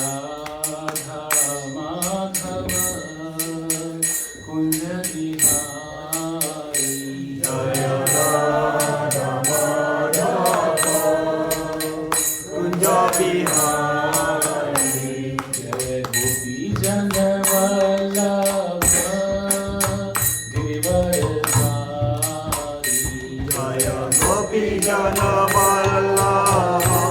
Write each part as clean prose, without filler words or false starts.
Radha Madhava Kunja Bihari Jaya Radha Madhava Kunja Bihari Jaya Gopi Jana Vallabha Girivaradhari Jaya Gopi Jana Vallabha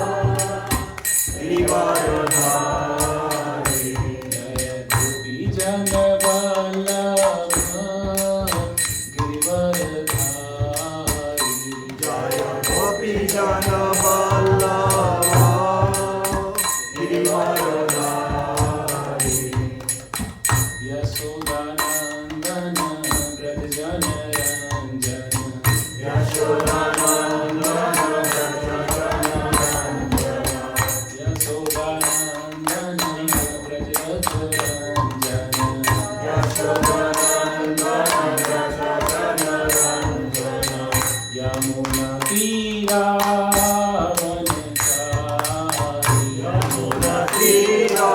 Girivaradhari Jaya Gopi Jana Vallabha Girivaradhari Jaya Gopi Jana Vallabha Girivaradhari Yashodanandana Brajana Ranjana Yashodanandana Yamuna Tira Vanachari Yamuna Tira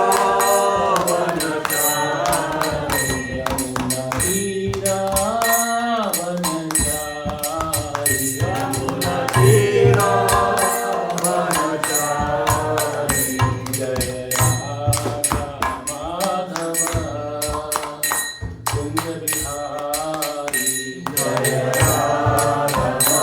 Vanachari Yamuna Tira Vanachari Yamuna Tira Vanachari Jaya Radha Madhava Kunja Bihari Jaya Radha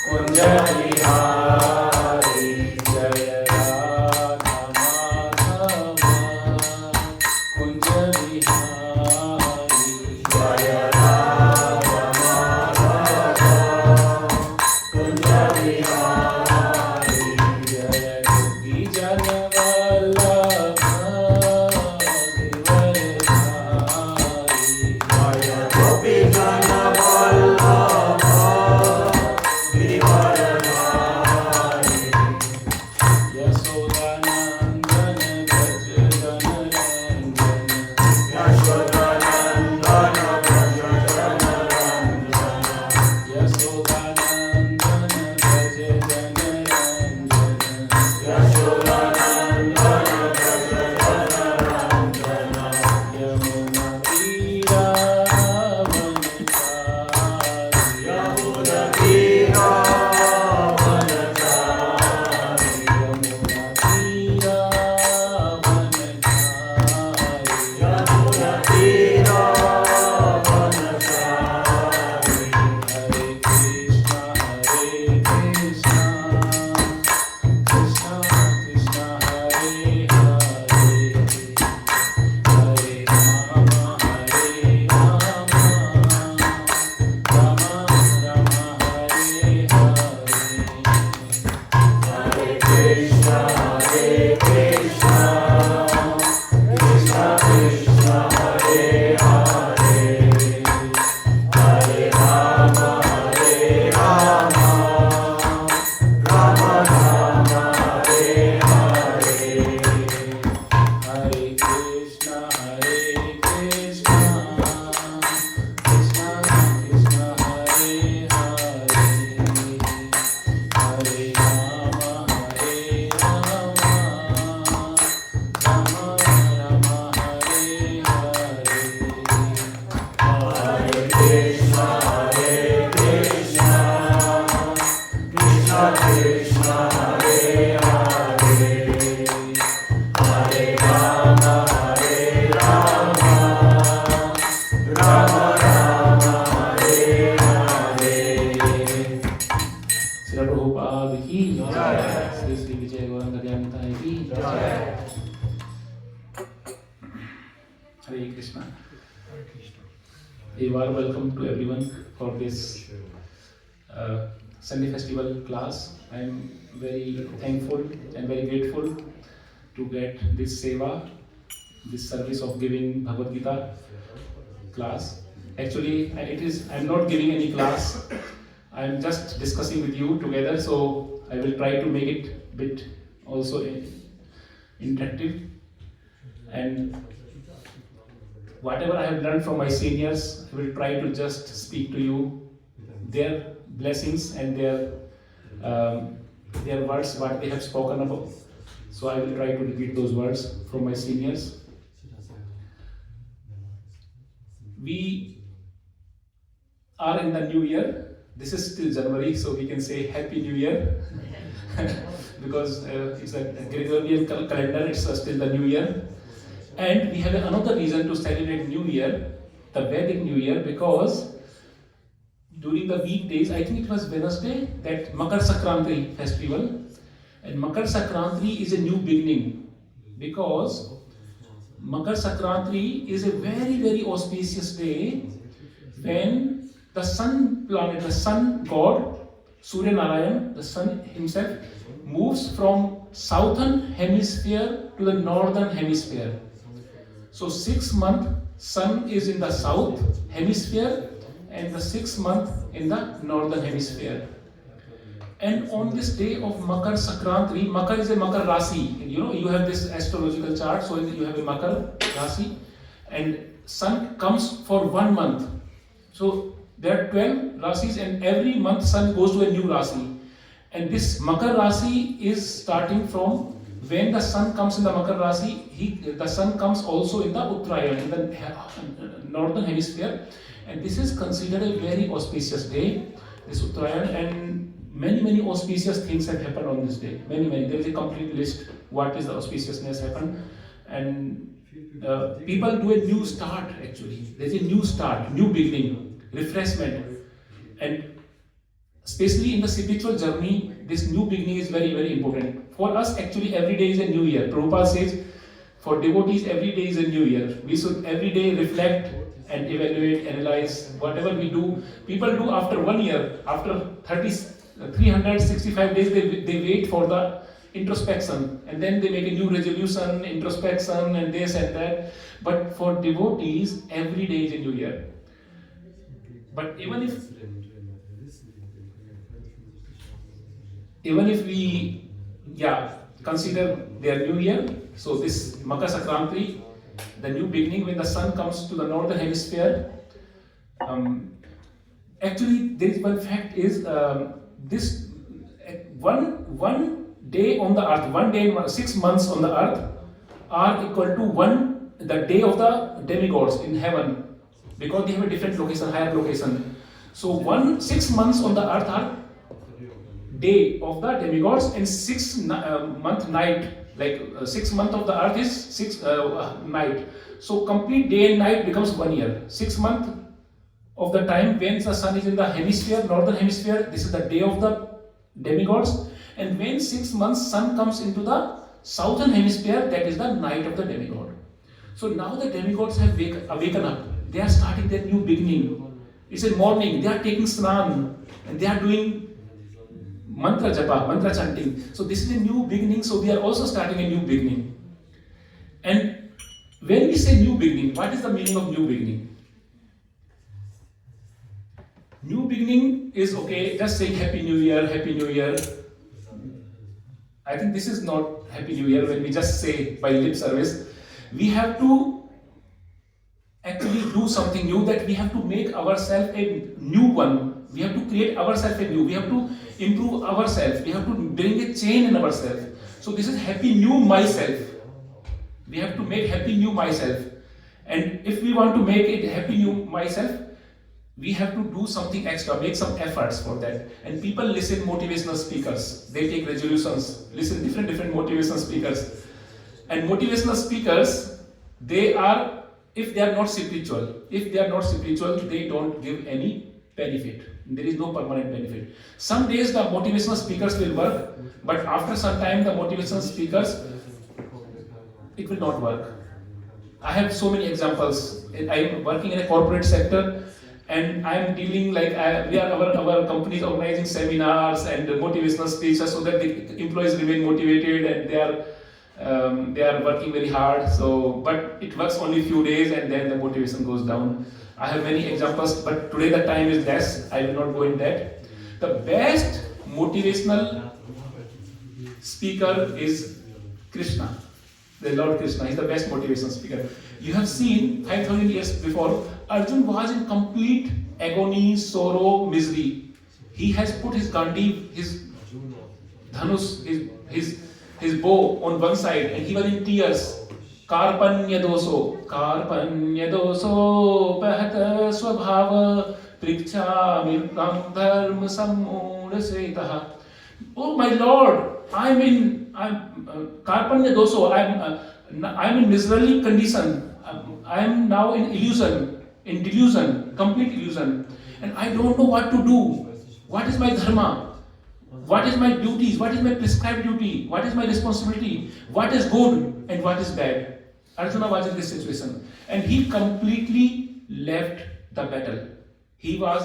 Kunja Bihari Jaya Radha Madhava Kunja Bihari Jaya Radha Madhava Kunja Bihari Jaya Gopi Jana Vallabha Girivaradhari Jaya Gopi Jana Vallabha Girivaradhari Yashodanandana Brajana Ranjana Yashodanandana Brajana Ranjana Yashodanandana Brajana Ranjana Yashodanandana Brajana Ranjana Yamuna Tira Vanachari Yamuna Tira Vanachari Yamuna Tira Vanachari Yamuna Tira Vanachari Hare Krishna Krishna Krishna Hare Hare Hare Rama Rama Rama Hare Hare Hare Krishna Krishna Krishna Krishna Hare Hare Hare Rama Rama Rama Hare Hare Hare Krishna Krishna Krishna Krishna Hare Hare Hare Rama Rama Rama Hare Hare Hare Krishna Krishna Krishna Krishna Hare Hare Hare Rama Rama Rama Hare Hare Srila Prabhupada ki jai Sri Sri Vijay Gauranga Dhyanitai ki jai Hare Krishna. A warm welcome to everyone for this Sunday festival class. I am very thankful and very grateful to get this seva, this service of giving Bhagavad Gita class. Actually, I'm not giving any class. I'm just discussing with you together. So I will try to make it a bit also interactive. And whatever I have learned from my seniors, I will try to just speak to you their blessings and their words, what they have spoken about So I will try to repeat those words from my seniors. We are in the new year. This is still January, so we can say Happy New Year. Because it's a Gregorian calendar, it's still the new year. And we have another reason to celebrate New Year, the Vedic New Year, because during the weekdays, I think it was Wednesday, that Makar Sankranti festival. And Makar Sankranti is a new beginning, because Makar Sankranti is a very, very auspicious day when the sun planet, the sun god, Surya Narayan, the sun himself, moves from southern hemisphere to the northern hemisphere. So 6 months, sun is in the south hemisphere and the 6 months in the northern hemisphere. And on this day of Makar Sankranti, Makar is a Makar Rasi. You have this astrological chart, so you have a Makar Rasi, and sun comes for 1 month. So there are 12 Rasis, and every month sun goes to a new Rasi. And this Makar Rasi is starting from when the sun comes in the Makar Rasi, the sun comes also in the Uttarayan, in the northern hemisphere. And this is considered a very auspicious day, this Uttarayan, and many auspicious things have happened on this day. Many. There is a complete list what is the auspiciousness happened. And people do a new start actually. There is a new start, new beginning, refreshment. And especially in the spiritual journey, this new beginning is very, very important. For us, actually, every day is a new year. Prabhupada says, for devotees, every day is a new year. We should every day reflect and evaluate, analyze whatever we do. People do after 1 year, after 365 days, they wait for the introspection, and then they make a new resolution, introspection, and this and that. But for devotees, every day is a new year. But even if we consider their new year, so this Makar Sankranti, the new beginning when the sun comes to the northern hemisphere, actually there is one fact is this one day on the earth, 1 day in 6 months on the earth are equal to the day of the demigods in heaven, because they have a different location, higher location. So 6 months on the earth are day of the demigods, and 6 month night, like 6 month of the earth is 6 night. So complete day and night becomes 1 year. 6 month of the time when the sun is in the hemisphere, northern hemisphere, this is the day of the demigods. And when 6 months sun comes into the southern hemisphere, that is the night of the demigod. So now the demigods have awaken up. They are starting their new beginning. It's a morning, they are taking snan and they are doing mantra japa, mantra chanting. So this is a new beginning, so we are also starting a new beginning. And when we say new beginning, what is the meaning of new beginning? New beginning is okay, just saying Happy New Year, Happy New Year. I think this is not Happy New Year when we just say by lip service. We have to actually do something new, that we have to make ourselves a new one. We have to create ourselves a new. We have to improve ourselves. We have to bring a change in ourselves. So this is Happy New Myself. We have to make Happy New Myself. And if we want to make it Happy New Myself, we have to do something extra, make some efforts for that. And people listen motivational speakers. They take resolutions, listen different motivational speakers. And motivational speakers, if they are not spiritual, they don't give any benefit. There is no permanent benefit. Some days the motivational speakers will work, but after some time the motivational speakers, it will not work. I have so many examples. I am working in a corporate sector, and I am dealing our company is organizing seminars and motivational speeches so that the employees remain motivated, and they are working very hard. But it works only few days, and then the motivation goes down. I have many examples, but today the time is less. I will not go in that. The best motivational speaker is Krishna, the Lord Krishna. He is the best motivational speaker. You have seen 5,000 years before, Arjun was in complete agony, sorrow, misery. He has put his Gandhi, his Dhanus, his his bow on one side and he was in tears. Karpanya doso pahata swabhava prikchami dharma sammuna setaha. Oh my Lord, I'm Karpanya doso, I'm in miserly condition. I'm now in delusion, complete illusion, and I don't know what to do. What is my dharma? What is my duties? What is my prescribed duty? What is my responsibility? What is good and what is bad? Arjuna was in this situation, and he completely left the battle. He was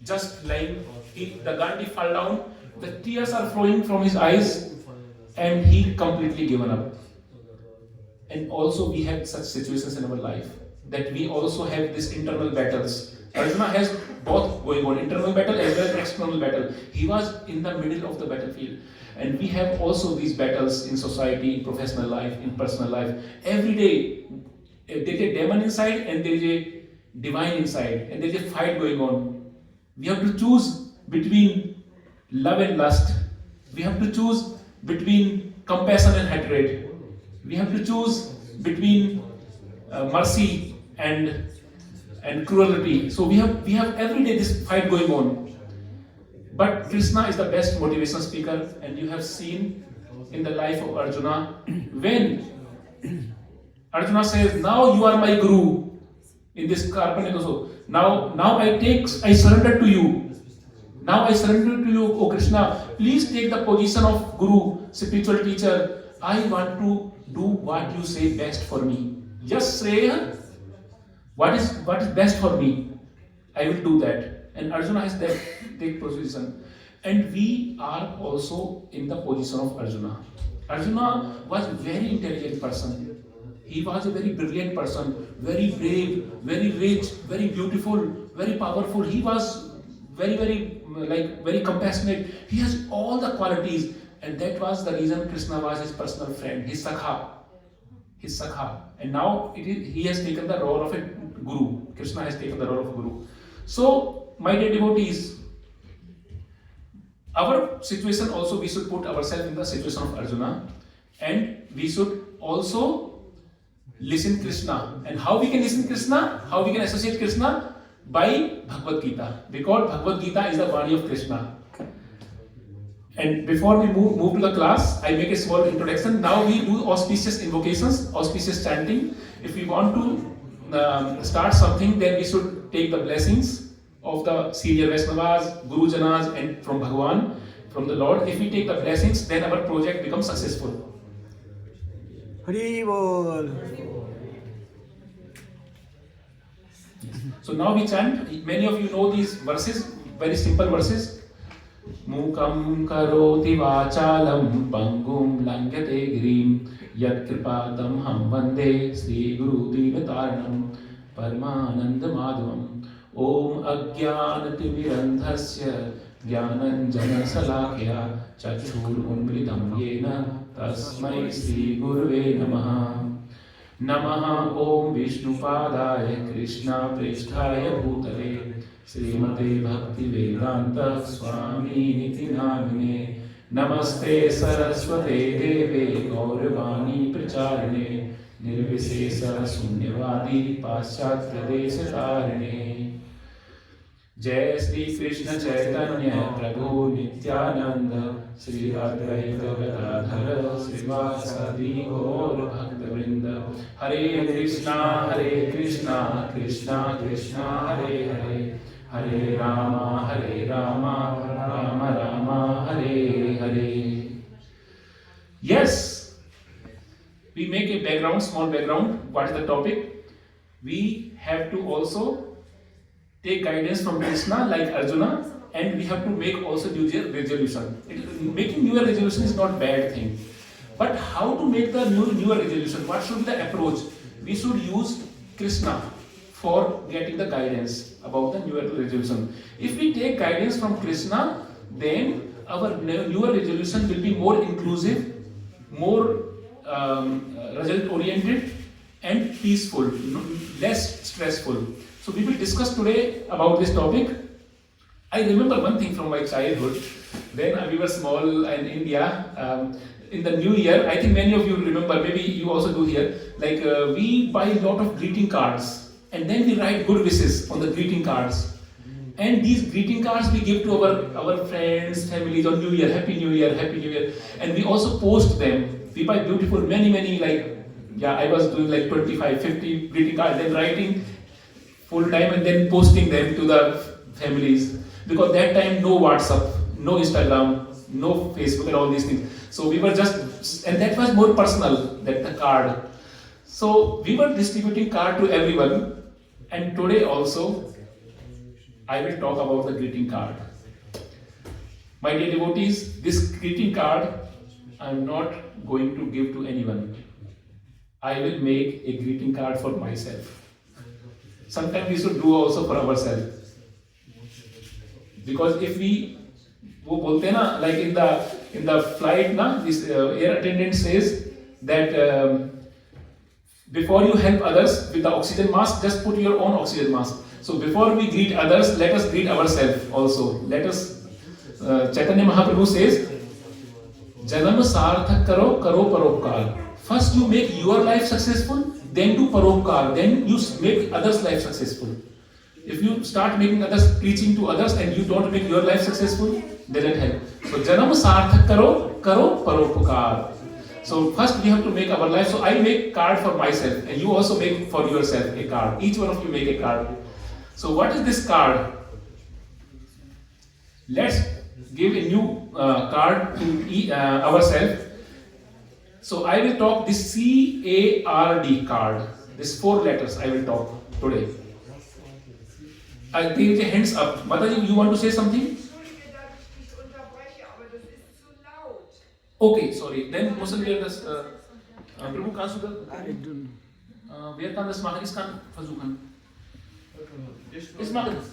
just lying. The Gandhi fell down. The tears are flowing from his eyes, and he completely given up. And also we have such situations in our life that we also have these internal battles. Arjuna has both going on, internal battle as well as external battle. He was in the middle of the battlefield. And we have also these battles in society, in professional life, in personal life. Every day, there is a demon inside and there is a divine inside, and there is a fight going on. We have to choose between love and lust. We have to choose between compassion and hatred. We have to choose between mercy and cruelty. So we have every day this fight going on. But Krishna is the best motivational speaker, and you have seen in the life of Arjuna, when Arjuna says, "Now you are my guru," in this Karpanya also. Now I surrender to you. Now I surrender to you, O Krishna. Please take the position of guru, spiritual teacher. I want to do what you say best for me. Just say what is best for me. I will do that. And Arjuna has that position. And we are also in the position of Arjuna. Arjuna was a very intelligent person. He was a very brilliant person, very brave, very rich, very beautiful, very powerful. He was very compassionate. He has all the qualities, and that was the reason Krishna was his personal friend, his sakha. And now he has taken the role of a guru. Krishna has taken the role of a guru. So, my dear devotees, our situation also, we should put ourselves in the situation of Arjuna, and we should also listen Krishna. And how we can listen Krishna? How we can associate Krishna? By Bhagavad Gita, because Bhagavad Gita is the Vani of Krishna. And before we move to the class, I make a small introduction. Now we do auspicious invocations, auspicious chanting. If we want to start something, then we should take the blessings of the senior Vaishnavas, Guru Janas, and from Bhagavan, from the Lord. If we take the blessings, then our project becomes successful. Hari Bol. So now we chant. Many of you know these verses, very simple verses. Mukam karoti vachalam pangum langyate girim yat kripatam ham vande Sri Guru Dinataranam Paramananda Madhavam Om Ajnanati Mirandhasya Jnananjana Salakya Chakshur Unmilitam Yena Tasmai Sri Gurve Namaha Namaha Om Vishnupadaya Krishna Preshthaya Bhutale Srimate Bhakti Vedanta Swami Niti Namine Namaste Saraswate Deve Gauravani Pracharine Nirvisesa Sunyavadi Paschatya Deshatarine Jai Sri Krishna Chaitanya Prabhu Nityananda Sri Advaita Gadadhara Srivasadi Gaur Bhaktavrinda Hare Krishna Krishna Krishna Hare Hare Hare Rama Rama Rama Hare Hare. Yes, we make a small background. What is the topic? We have to also take guidance from Krishna like Arjuna, and we have to make also New Year resolution. Making New Year resolution is not a bad thing. But how to make the New Year resolution? What should be the approach? We should use Krishna for getting the guidance about the New Year resolution. If we take guidance from Krishna, then our New Year resolution will be more inclusive, more result-oriented, and peaceful, less stressful. So we will discuss today about this topic. I remember one thing from my childhood. When we were small in India, in the new year, I think many of you remember, maybe you also do here, like we buy a lot of greeting cards and then we write good wishes on the greeting cards. And these greeting cards we give to our friends, families on New Year, Happy New Year, Happy New Year. And we also post them. We buy beautiful, many, like, yeah, I was doing like 25, 50 greeting cards, then writing full time and then posting them to the families. Because that time no WhatsApp, no Instagram, no Facebook and all these things. So we were just, and that was more personal, that the card. So we were distributing card to everyone. And today also, I will talk about the greeting card. My dear devotees, this greeting card I am not going to give to anyone. I will make a greeting card for myself. Sometimes we should do also for ourselves. Because if we, वो बोलते हैं ना, like in the flight ना, this air attendant says that before you help others with the oxygen mask, just put your own oxygen mask. So before we greet others, let us greet ourselves also. Let us, Chaitanya Mahaprabhu says, Janam sarthak karo, karo paropkar. First you make your life successful, then do paropkar, then you make others' life successful. If you start making others, preaching to others and you don't make your life successful, doesn't help. So Janam sarthak karo, karo paropkar. So first we have to make our life. So I make card for myself and you also make for yourself a card. Each one of you make a card. So what is this card? Let's give a new card to ourselves. So I will talk this CARD card. These 4 letters I will talk today. There is a hands up. Mataji, you want to say something? Okay, sorry. Then müssen wir das Prabhu, kannst du das? Wer kann das machen? Ich kann versuchen. Ich mache das.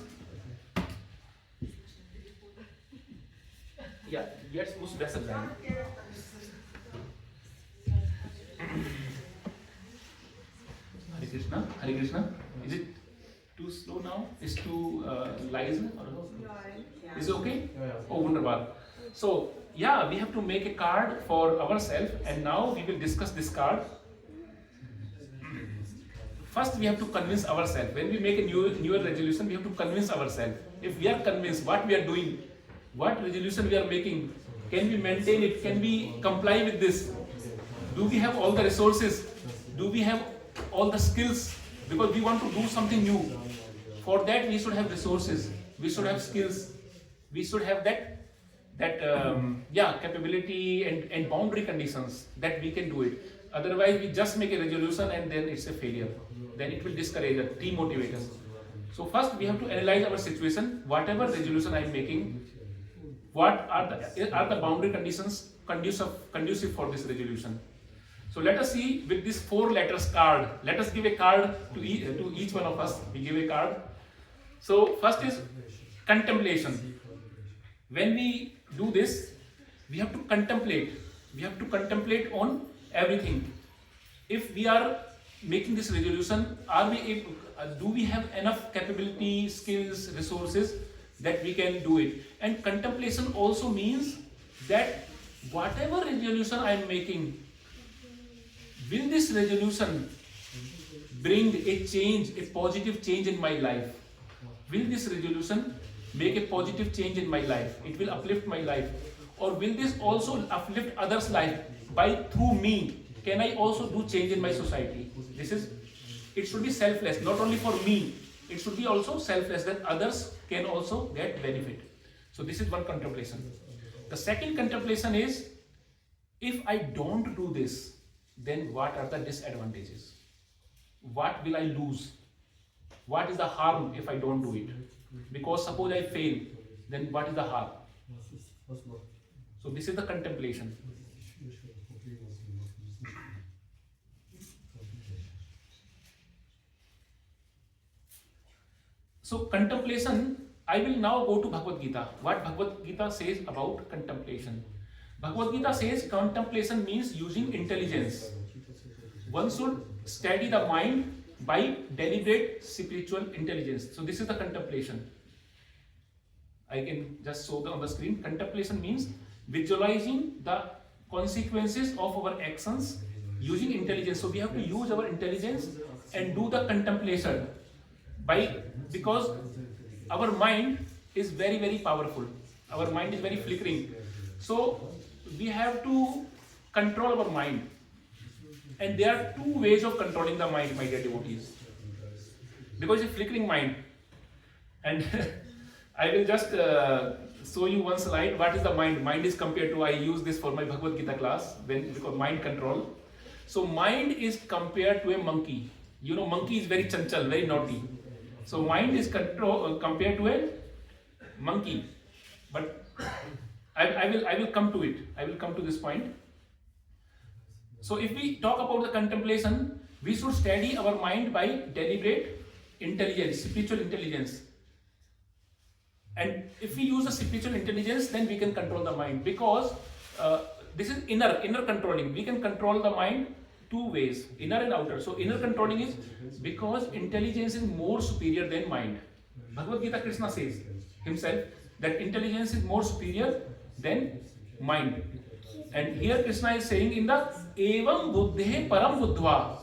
Ja, jetzt muss besser sein. Hare Krishna. Hare Krishna. Is it too slow now? Is too leise? Is it okay? Oh, wunderbar. So, yeah, we have to make a card for ourselves, and now we will discuss this card. First, we have to convince ourselves. When we make a newer resolution, we have to convince ourselves. If we are convinced what we are doing, what resolution we are making, can we maintain it? Can we comply with this? Do we have all the resources? Do we have all the skills? Because we want to do something new. For that, we should have resources. We should have skills. We should have that capability and boundary conditions that we can do it. Otherwise, we just make a resolution and then it's a failure. Then it will discourage us, demotivate us. So first, we have to analyze our situation. Whatever resolution I am making, what are the boundary conditions conducive for this resolution? So let us see with this 4 letters card. Let us give a card to each one of us. We give a card. So first is contemplation. When we do this, we have to contemplate. We have to contemplate on everything. If we are making this resolution, do we have enough capability, skills, resources that we can do it? And contemplation also means that whatever resolution I am making, will this resolution bring a change, a positive change in my life? Will this resolution make a positive change in my life? It will uplift my life. Or will this also uplift others' life through me? Can I also do change in my society? It should be selfless, not only for me. It should be also selfless, that others can also get benefit. So this is one contemplation. The second contemplation is, if I don't do this, then what are the disadvantages? What will I lose? What is the harm if I don't do it? Because suppose I fail, then what is the harm? So this is the contemplation. So contemplation, I will now go to Bhagavad Gita. What Bhagavad Gita says about contemplation. Bhagavad Gita says contemplation means using intelligence. One should steady the mind by deliberate spiritual intelligence. So this is the contemplation. I can just show on the screen. Contemplation means visualizing the consequences of our actions using intelligence. So we have to use our intelligence and do the contemplation because our mind is very, very powerful. Our mind is very flickering. So we have to control our mind. And there are two ways of controlling the mind, my dear devotees. Because it's a flickering mind. And I will just show you one slide. What is the mind? Mind is compared to, I use this for my Bhagavad Gita class, because mind control. So mind is compared to a monkey. You know, monkey is very chanchal, very naughty. So mind is compared to a monkey. But I will come to it. I will come to this point. So if we talk about the contemplation, we should study our mind by deliberate intelligence, spiritual intelligence. And if we use the spiritual intelligence, then we can control the mind, because this is inner controlling. We can control the mind two ways, inner and outer. So inner controlling is because intelligence is more superior than mind. Bhagavad Gita, Krishna says himself that intelligence is more superior than mind. And here Krishna is saying in the Evam Buddhe Param Buddhva.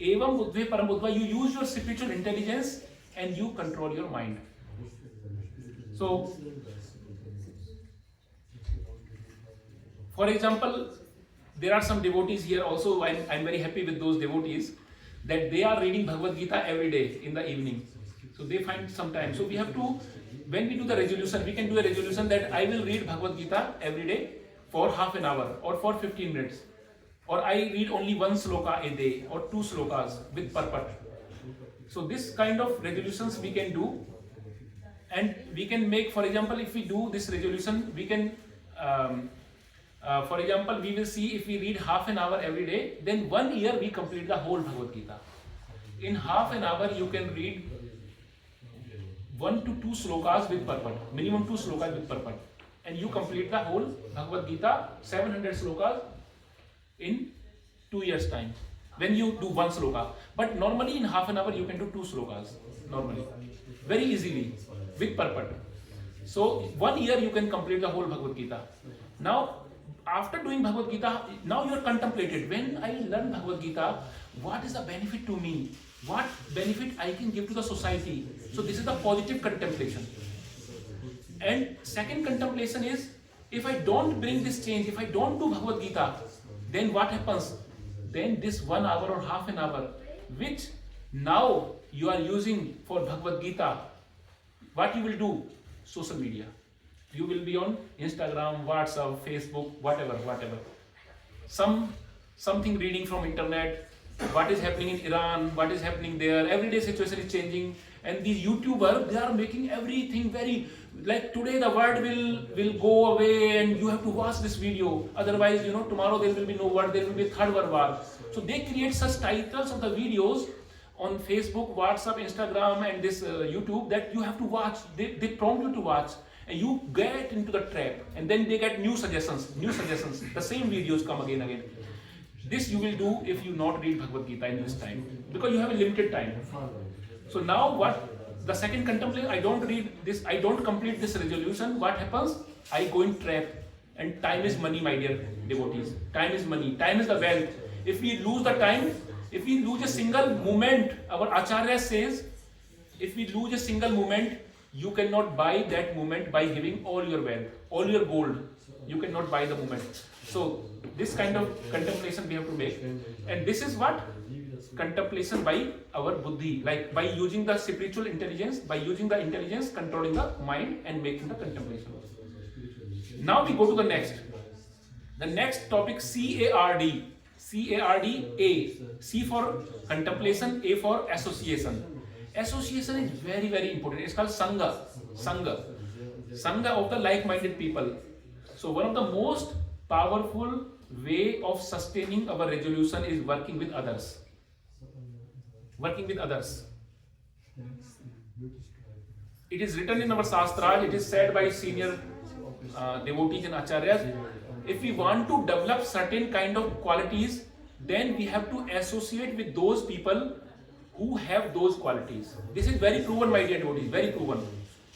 Evam Buddhe Param Buddhva, you use your spiritual intelligence and you control your mind. So, for example, there are some devotees here also. I'm very happy with those devotees that they are reading Bhagavad Gita every day in the evening. So they find some time. So we have to, when we do the resolution, we can do a resolution that I will read Bhagavad Gita every day for half an hour or for 15 minutes. Or I read only one sloka a day or two slokas with purpose. So this kind of resolutions we can do. And we can make, for example, if we do this resolution, we can, for example, we will see if we read half an hour every day, then 1 year we complete the whole Bhagavad Gita. In half an hour, you can read 1 to 2 slokas with purpose, minimum 2 slokas with purpose. And you complete the whole Bhagavad Gita, 700 slokas in 2 years' time, when you do 1 sloka. But normally in half an hour, you can do 2 slokas, normally, very easily, with purpose. So 1 year you can complete the whole Bhagavad Gita. Now, after doing Bhagavad Gita, now you are contemplated. When I learn Bhagavad Gita, what is the benefit to me? What benefit I can give to the society? So this is the positive contemplation. And second contemplation is, if I don't bring this change, if I don't do Bhagavad Gita, then what happens? Then this 1 hour or half an hour, which now you are using for Bhagavad Gita, what you will do? Social media. You will be on Instagram, WhatsApp, Facebook, whatever. Something reading from internet, what is happening in Iran, what is happening there, everyday situation is changing. And these YouTubers, they are making everything very, like today the word will go away and you have to watch this video. Otherwise, tomorrow there will be no word, there will be a third world war. So they create such titles of the videos on Facebook, WhatsApp, Instagram, and this YouTube that you have to watch. They prompt you to watch, and you get into the trap. And then they get new suggestions. The same videos come again. This you will do if you not read Bhagavad Gita in this time, because you have a limited time. So now what? The second contemplation, I don't read this, I don't complete this resolution. What happens? I go in trap. And time is money, my dear devotees. Time is money. Time is the wealth. If we lose the time, if we lose a single moment, our Acharya says, if we lose a single moment, you cannot buy that moment by giving all your wealth, all your gold. You cannot buy the moment. So this kind of contemplation we have to make. And this is what? Contemplation by our buddhi, like by using the spiritual intelligence, by using the intelligence, controlling the mind and making the contemplation. Now we go to the next. The next topic, CARD. A. C for contemplation, A for association. Association is very, very important. It's called Sangha. Sangha of the like-minded people. So one of the most powerful way of sustaining our resolution is working with others. It is written in our Shastras, it is said by senior devotees and acharyas, if we want to develop certain kind of qualities, then we have to associate with those people who have those qualities. This is very proven, my dear devotees, very proven.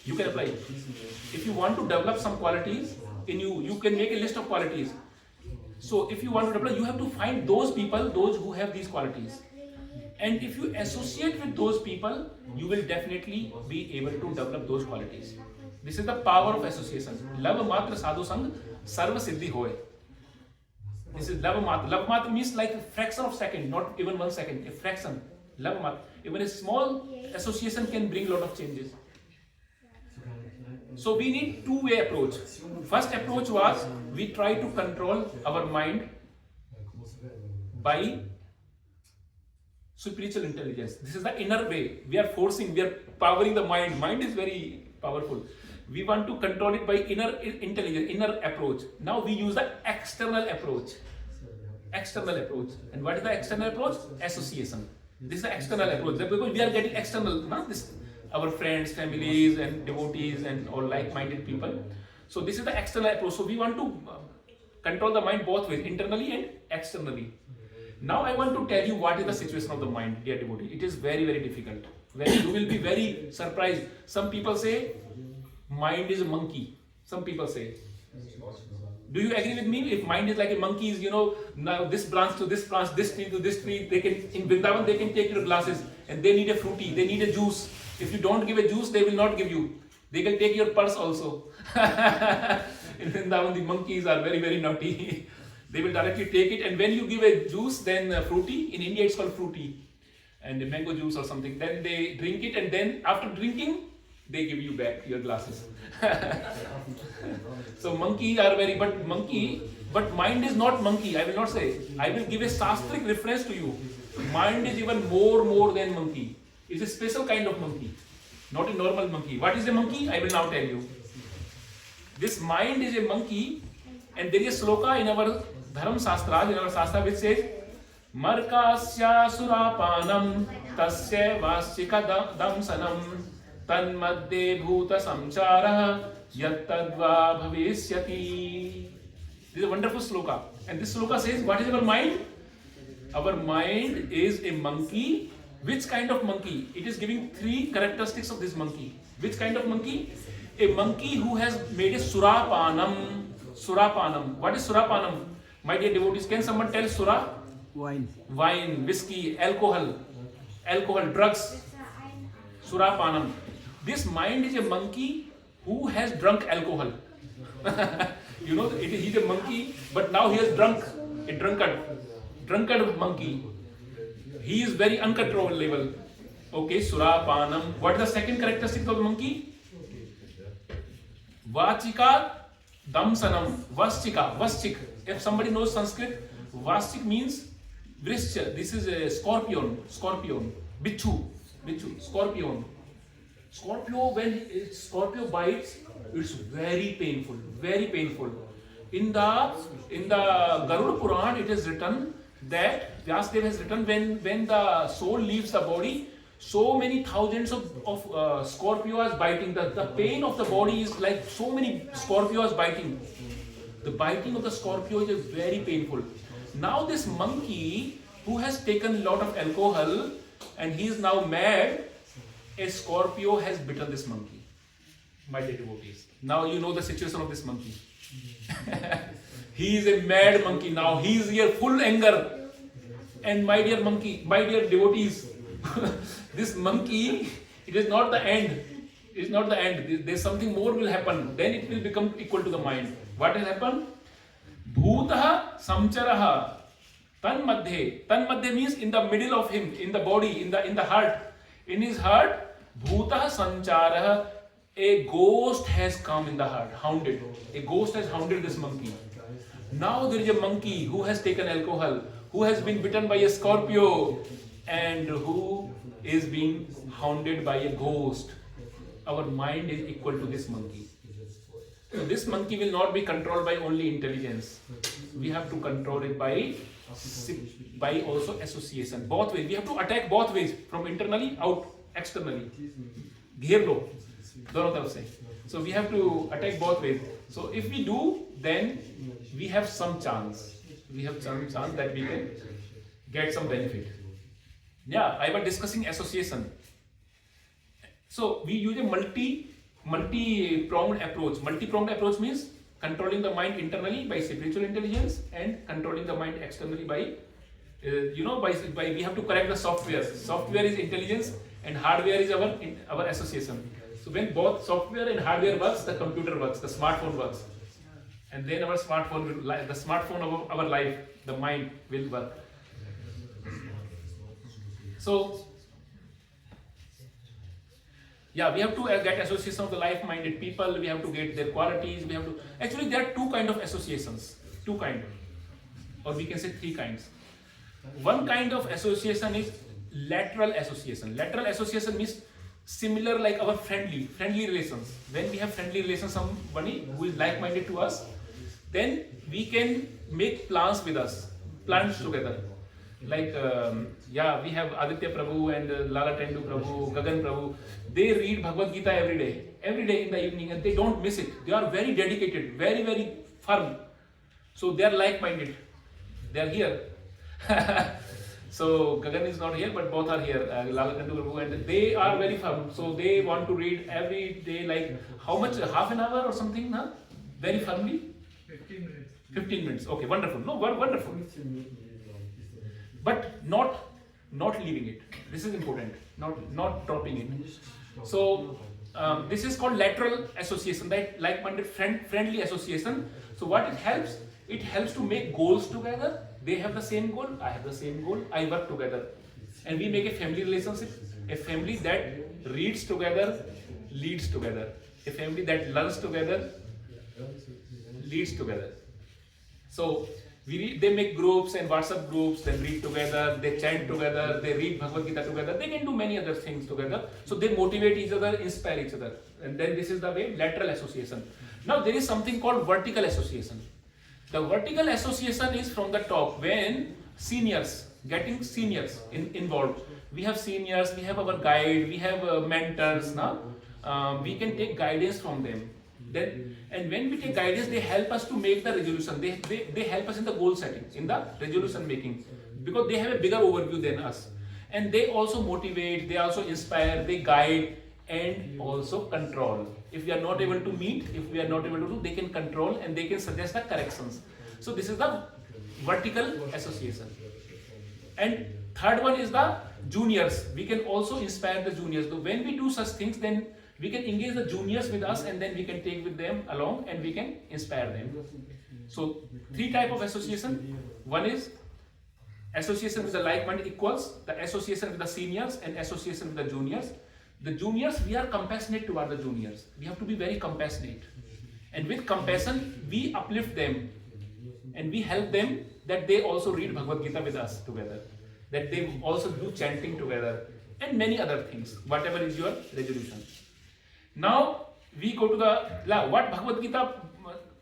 You can apply. If you want to develop some qualities in you, you can make a list of qualities. So if you want to develop, you have to find those people, those who have these qualities. And if you associate with those people, you will definitely be able to develop those qualities. This is the power of association. Lava matra sadhu sang sarva siddhi hoy. This is lava matra. Lava matra means like a fraction of second, not even 1 second, a fraction. Lava matra. Even a small association can bring a lot of changes. So we need two-way approach. First approach was we try to control our mind by spiritual intelligence. This is the inner way. We are forcing, we are powering the mind. Mind is very powerful. We want to control it by inner intelligence, inner approach. Now we use the external approach. External approach. And what is the external approach? Association. This is the external approach. Because we are getting external, not this, our friends, families, and devotees, and all like-minded people. So this is the external approach. So we want to control the mind both ways, internally and externally. Now I want to tell you what is the situation of the mind, dear devotee. It is very, very difficult. You will be very surprised. Some people say, mind is a monkey. Some people say. Do you agree with me? If mind is like a monkey, is, now this branch to this branch, this tree to this tree, they can, in Vrindavan, they can take your glasses and they need a fruity, they need a juice. If you don't give a juice, they will not give you. They can take your purse also. In Vrindavan, the monkeys are very, very naughty. They will directly take it, and when you give a juice, then fruity, in India it's called fruity, and a mango juice or something, then they drink it, and then after drinking, they give you back your glasses. So monkeys are very, but mind is not monkey, I will not say. I will give a shastric reference to you. Mind is even more than monkey. It's a special kind of monkey, not a normal monkey. What is a monkey? I will now tell you. This mind is a monkey, and there is a sloka in our Dharma Shastra, in our Shastra, which says, Markasya surapanam tasya vasyika damsanam tanmadde bhuta samchara yattadva bhavisyati. This is a wonderful sloka. And this sloka says, what is our mind? Our mind is a monkey. Which kind of monkey? It is giving 3 characteristics of this monkey. Which kind of monkey? A monkey who has made a surapanam. Surapanam. What is surapanam? My dear devotees, can someone tell sura? Wine. Wine, whiskey, alcohol, drugs. Surapanam. This mind is a monkey who has drunk alcohol. He's a monkey, but now he has drunk, a drunkard monkey. He is very uncontrollable. Okay, surapanam. What is the second characteristic of the monkey? Vachika damsanam. Vaschik. If somebody knows Sanskrit, Vaschik means vrishya. This is a scorpion. Bichu. Scorpion. When Scorpio bites, it's very painful. In the Garuda Puran, it is written that Vyasadeva has written when the soul leaves the body, so many thousands of Scorpios biting. The pain of the body is like so many Scorpios biting. The biting of the Scorpio is very painful. Now this monkey who has taken a lot of alcohol and he is now mad, a Scorpio has bitten this monkey. My dear devotees. Now you know the situation of this monkey. He is a mad monkey now. He is here full anger. And my dear devotees, this monkey, it is not the end. It is not the end. There's something more will happen. Then it will become equal to the mind. What will happen? Bhutaha samcharaha tanmadhe. Tanmadhe means in the middle of him, in the body, in the heart. In his heart, bhutaha samcharaha. A ghost has come in the heart, hounded. A ghost has hounded this monkey. Now there is a monkey who has taken alcohol, who has been bitten by a Scorpio, and who is being hounded by a ghost. Our mind is equal to this monkey. So this monkey will not be controlled by only intelligence. We have to control it by also association. Both ways. We have to attack both ways, from internally out externally. घेर लो दोनों तरफ से. So we have to attack both ways. So if we do, then we have some chance. We have some chance that we can get some benefit. Yeah, I was discussing association. So we use a multi-pronged approach. Multi-pronged approach means controlling the mind internally by spiritual intelligence and controlling the mind externally by by we have to correct the software. Software is intelligence and hardware is our association. So when both software and hardware works, the computer works, the smartphone works, and then our smartphone will, the smartphone of our life, the mind will work. So yeah, we have to get association of the like-minded people. We have to get their qualities. We have to actually there are two kind of associations, or we can say three kinds. One kind of association is lateral association. Lateral association means similar like our friendly relations. When we have friendly relations, somebody who is like-minded to us, then we can make plans together. Like we have Aditya Prabhu and Lala Tendu Prabhu, Gagan Prabhu. They read Bhagavad Gita every day in the evening, and they don't miss it. They are very dedicated, very, very firm. So they are like-minded. They are here. So Gagan is not here, but both are here, Lala Tendu Prabhu, and they are very firm. So they want to read every day, like how much, half an hour or something, huh? Very firmly? 15 minutes. 15 minutes, okay, wonderful. No, wonderful. But not leaving it. This is important. Not dropping it. So this is called lateral association, that like-minded friendly association. So what it helps? It helps to make goals together. They have the same goal, I have the same goal, I work together. And we make a family relationship, a family that reads together, leads together. A family that learns together, leads together. So they make groups and WhatsApp groups, they read together, they chant together, they read Bhagavad Gita together, they can do many other things together. So they motivate each other, inspire each other. And then this is the way, lateral association. Now there is something called vertical association. The vertical association is from the top, when getting seniors involved. We have seniors, we have our guide, we have mentors. We can take guidance from them. And when we take guidance, they help us to make the resolution. They help us in the goal setting, in the resolution making, because they have a bigger overview than us. And they also motivate, they also inspire, they guide, and also control. If we are not able to meet, if we are not able to do, they can control and they can suggest the corrections. So this is the vertical association. And third one is the juniors. We can also inspire the juniors. So when we do such things, then we can engage the juniors with us, and then we can take with them along and we can inspire them. So three types of association. One is association with the like-minded equals, the association with the seniors, and association with the juniors. The juniors, we are compassionate toward the juniors. We have to be very compassionate. And with compassion, we uplift them. And we help them that they also read Bhagavad Gita with us together. That they also do chanting together. And many other things, whatever is your resolution. Now, we go to what Bhagavad Gita,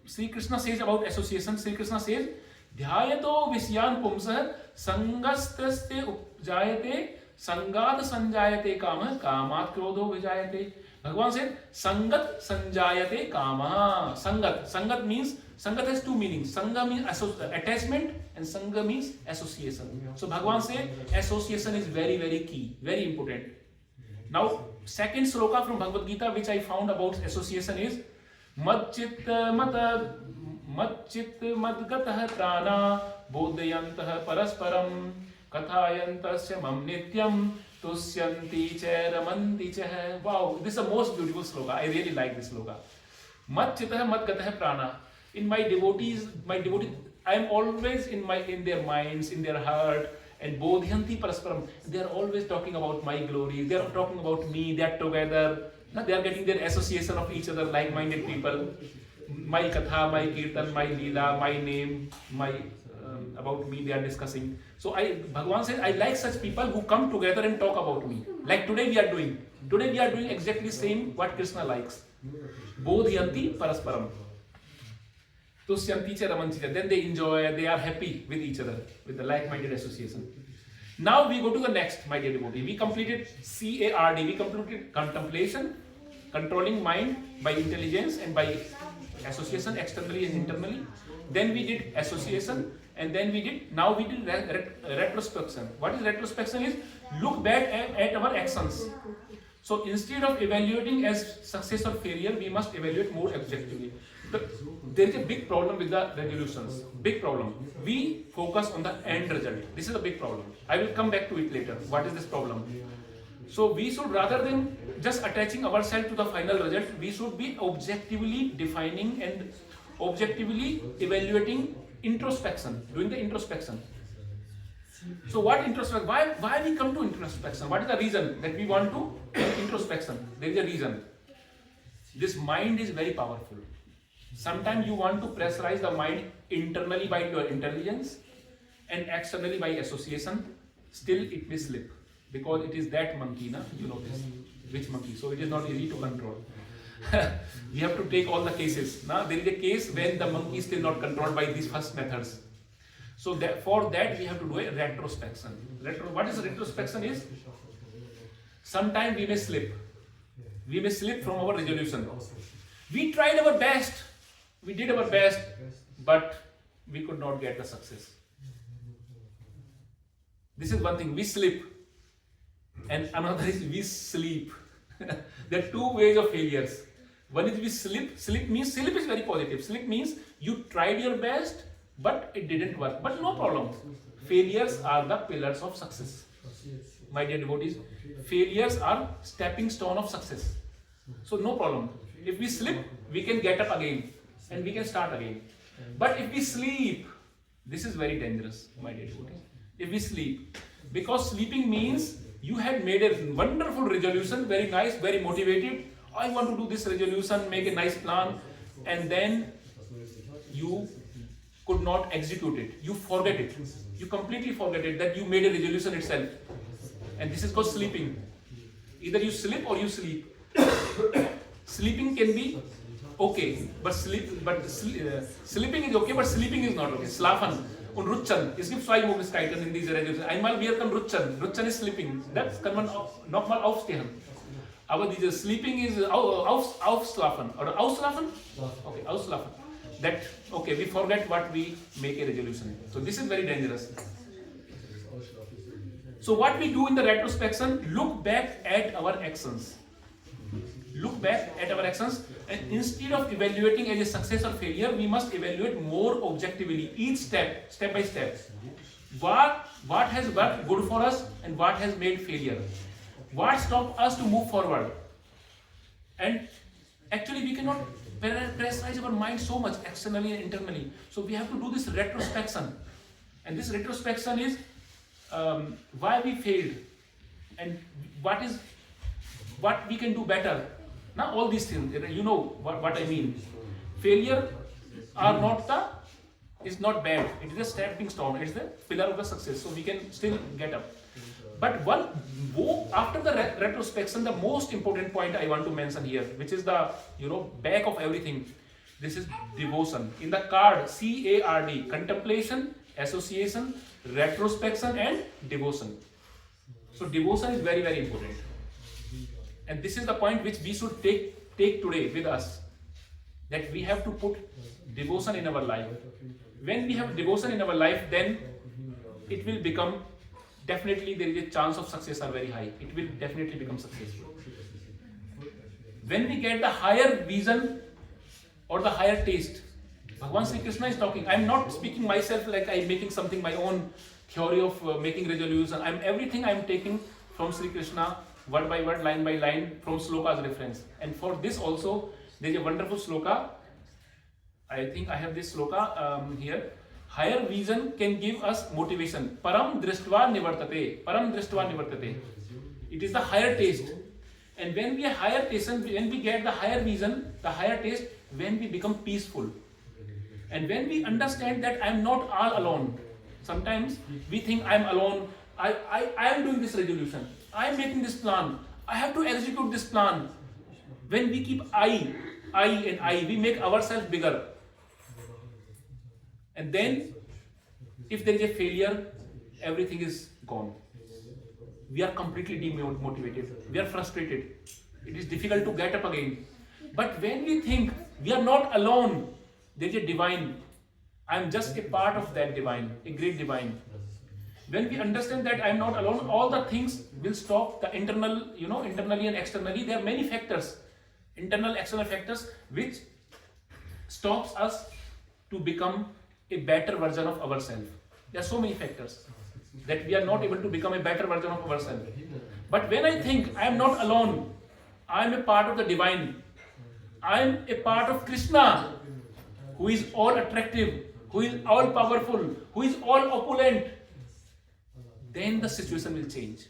Sri Krishna says about association. Sri Krishna says, Dhyayato visyan pumsah sangastaste upjayate Sangat sanjayate kama, kamat krodho vijayate. Bhagavan said, Sangat sanjayate kama. Sangat means, Sangat has two meanings. Sangha means attachment and Sangha means association. So Bhagavan said, association is very, very key, very important. Now, second sloka from Bhagavad Gita which I found about association is, Mad chit madgatah prana bodhayantah parasparam Kathayantasya mam nityam tusyanti cha ramanti cha. Wow, this is the most beautiful sloka. I really like this sloka. Mat chitah mat gatah prana. In my devotees, I am always in their minds, in their heart, and bodhyanti parasparam. They are always talking about my glory. They are talking about me. They are together. They are getting their association of each other, like-minded people. My katha, my kirtan, my leela, my name, about me they are discussing. So Bhagavan says, I like such people who come together and talk about me. Like today we are doing. Today we are doing exactly same what Krishna likes. Bodhyanti parasparam. Tusyanti cha ramanti cha. Then they enjoy, they are happy with each other, with the like-minded association. Now we go to the next, my dear devotee. We completed CARD. We completed contemplation, controlling mind by intelligence and by association externally and internally. Then we did association, and then now we did retrospection. What is retrospection is look back at our actions. So instead of evaluating as success or failure, we must evaluate more objectively. There is a big problem with the resolutions. Big problem. We focus on the end result. This is a big problem. I will come back to it later. What is this problem? So we should, rather than just attaching ourselves to the final result, we should be objectively defining and objectively evaluating introspection, doing the introspection. So what introspection? Why we come to introspection? What is the reason that we want to introspection? There is a reason. This mind is very powerful. Sometimes you want to pressurize the mind internally by your intelligence and externally by association. Still it may slip because it is that monkey, you know this, which monkey. So it is not easy to control. We have to take all the cases. There is a case when the monkey is still not controlled by these first methods. So for that we have to do a retrospection. What is retrospection is? Sometimes we may slip. We may slip from our resolution. We tried our best. We did our best, but we could not get the success. This is one thing. We slip. And another is we sleep. There are two ways of failures. One is we slip. Slip is very positive. Slip means you tried your best, but it didn't work. But no problem. Failures are the pillars of success. My dear devotees, failures are stepping stone of success. So no problem. If we slip, we can get up again and we can start again. But if we sleep, this is very dangerous, my dear devotees. If we sleep, because sleeping means you had made a wonderful resolution, very nice, very motivated. I want to do this resolution, make a nice plan, and then you could not execute it. You forget it. You completely forget it that you made a resolution itself. And this is called sleeping. Either you slip or you sleep. Sleeping can be okay, but sleeping is okay, but sleeping is not okay. Schlafen und Rutschen. Es gibt zwei Möglichkeiten in dieser Resolution. Einmal wir können Rutschen. Rutschen ist sleeping. Das kann man nochmal aufstehen. Aber dieses sleeping is aufschlafen. Oder ausschlafen? Okay, ausschlafen. That, okay, we forget what we make a resolution. So this is very dangerous. So what we do in the retrospection, look back at our actions. Look back at our actions, and instead of evaluating as a success or failure, we must evaluate more objectively, each step by step. What has worked good for us and what has made failure? What stopped us to move forward? And actually we cannot pressurize our mind so much externally and internally. So we have to do this retrospection. And this retrospection is why we failed and what we can do better. Now all these things, you know what I mean. Failure is not bad. It is a stepping stone. It is the pillar of the success. So we can still get up. But after the retrospection, the most important point I want to mention here, which is the back of everything. This is devotion. In the card, CARD, contemplation, association, retrospection, and devotion. So devotion is very, very important. And this is the point which we should take today with us. That we have to put devotion in our life. When we have devotion in our life, then it will become, definitely there is a chance of success are very high. It will definitely become successful. When we get the higher vision or the higher taste, Bhagavan Sri Krishna is talking. I am not speaking myself like I am making something my own theory of making resolution. Everything I am taking from Sri Krishna, word by word, line by line, from sloka's reference. And for this also, there is a wonderful sloka. I think I have this sloka here. Higher vision can give us motivation. Param drishtva nivartate. Param drishtva nivartate. It is the higher taste. And when we are higher taste, when we get the higher vision, the higher taste, when we become peaceful. And when we understand that I am not all alone. Sometimes we think I am alone. I am doing this resolution. I am making this plan. I have to execute this plan. When we keep I, we make ourselves bigger. And then, if there is a failure, everything is gone. We are completely demotivated. We are frustrated. It is difficult to get up again. But when we think we are not alone, there is a divine. I am just a part of that divine, a great divine. When we understand that I am not alone, all the things will stop. The internal, internally and externally, there are many factors, internal, external factors, which stops us to become a better version of ourselves? There are so many factors that we are not able to become a better version of ourselves. But when I think I am not alone, I am a part of the divine, I am a part of Krishna, who is all attractive, who is all powerful, who is all opulent, then the situation will change.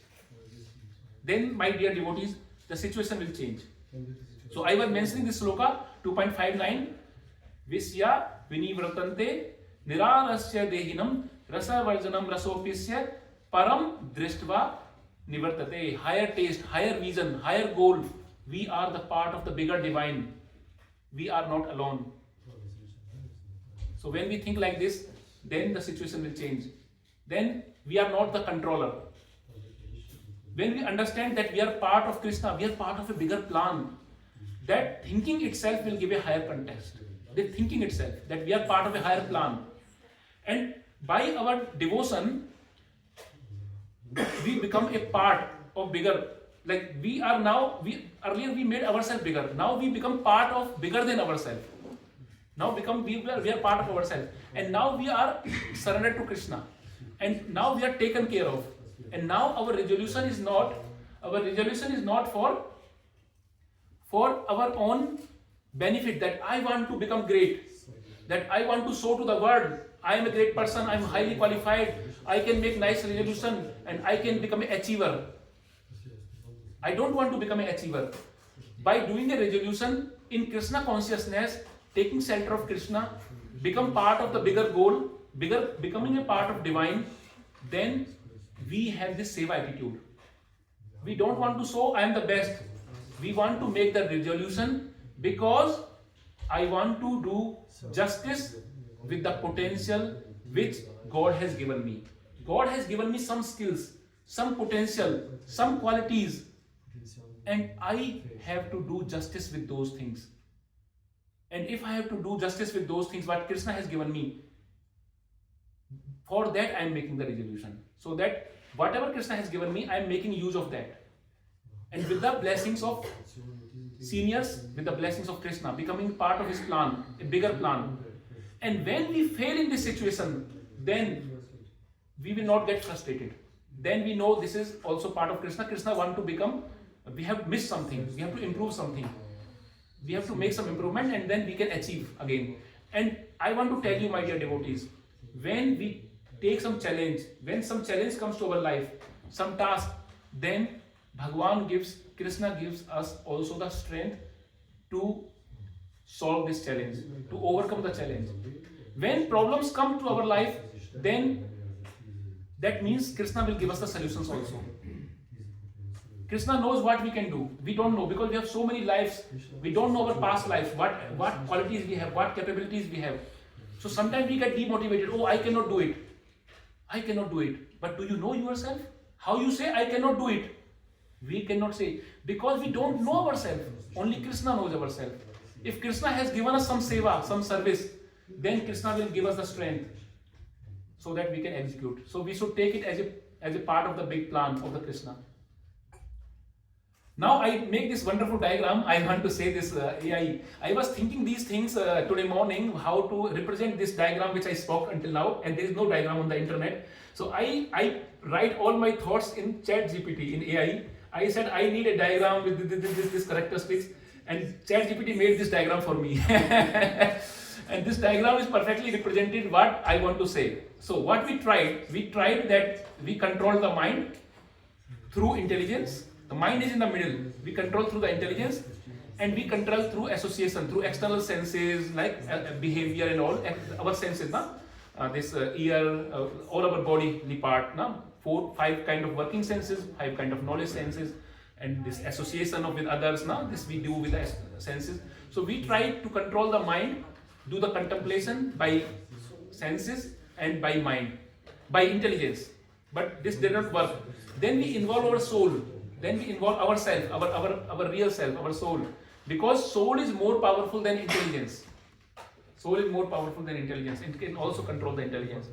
Then, my dear devotees, the situation will change. So I was mentioning this sloka 2.59, Visya vinivratante nirarasya dehinam rasa varjanam rasopisya param drishtva nivartate. Higher taste, higher vision, higher goal. We are the part of the bigger divine. We are not alone. So when we think like this, then the situation will change. Then we are not the controller. When we understand that we are part of Krishna, we are part of a bigger plan, that thinking itself will give a higher context. The thinking itself, that we are part of a higher plan. And by our devotion, we become a part of bigger, like we are now, earlier we made ourselves bigger, now we become part of bigger than ourselves. Now we are part of ourselves. And now we are surrendered to Krishna. And now we are taken care of. And now our resolution is not for our own benefit, that I want to become great, that I want to show to the world, I am a great person, I am highly qualified, I can make nice resolution and I can become an achiever. I don't want to become an achiever. By doing a resolution in Krishna consciousness, taking shelter of Krishna, become part of the bigger goal, becoming a part of divine, then we have this seva attitude. We don't want to show I am the best. We want to make the resolution because I want to do justice with the potential which God has given me. God has given me some skills, some potential, some qualities, and I have to do justice with those things. And if I have to do justice with those things what Krishna has given me, for that I am making the resolution. So that whatever Krishna has given me, I am making use of that. And with the blessings of seniors, with the blessings of Krishna, becoming part of his plan, a bigger plan. And when we fail in this situation, then we will not get frustrated. Then we know this is also part of Krishna. Krishna wants to become, we have missed something, we have to improve something. We have to make some improvement and then we can achieve again. And I want to tell you, my dear devotees, when we take some challenge, when some challenge comes to our life, some task, then Krishna gives us also the strength to solve this challenge, to overcome the challenge. When problems come to our life, then that means Krishna will give us the solutions also. Krishna knows what we can do. We don't know because we have so many lives. We don't know our past lives, what qualities we have, what capabilities we have. So sometimes we get demotivated. Oh, I cannot do it. I cannot do it. But do you know yourself? How you say I cannot do it? We cannot say because we don't know ourselves. Only Krishna knows ourselves. If Krishna has given us some seva, some service, then Krishna will give us the strength so that we can execute. So we should take it as a part of the big plan of the Krishna. Now I make this wonderful diagram. I want to say this AI. I was thinking these things today morning, how to represent this diagram which I spoke until now, and there is no diagram on the internet. So I write all my thoughts in ChatGPT, in AI. I said I need a diagram with this characteristics, and ChatGPT made this diagram for me. And this diagram is perfectly represented what I want to say. So what we tried that we control the mind through intelligence. The mind is in the middle. We control through the intelligence, and we control through association, through external senses like behavior and all. Our senses, this ear, all our bodily part, 4, 5 kind of working senses, 5 kind of knowledge senses, and this association with others. This we do with the senses. So we try to control the mind, do the contemplation by senses and by mind, by intelligence. But this did not work. Then we involve our soul. Then we involve ourself, our real self, our soul. Because soul is more powerful than intelligence. Soul is more powerful than intelligence. It can also control the intelligence.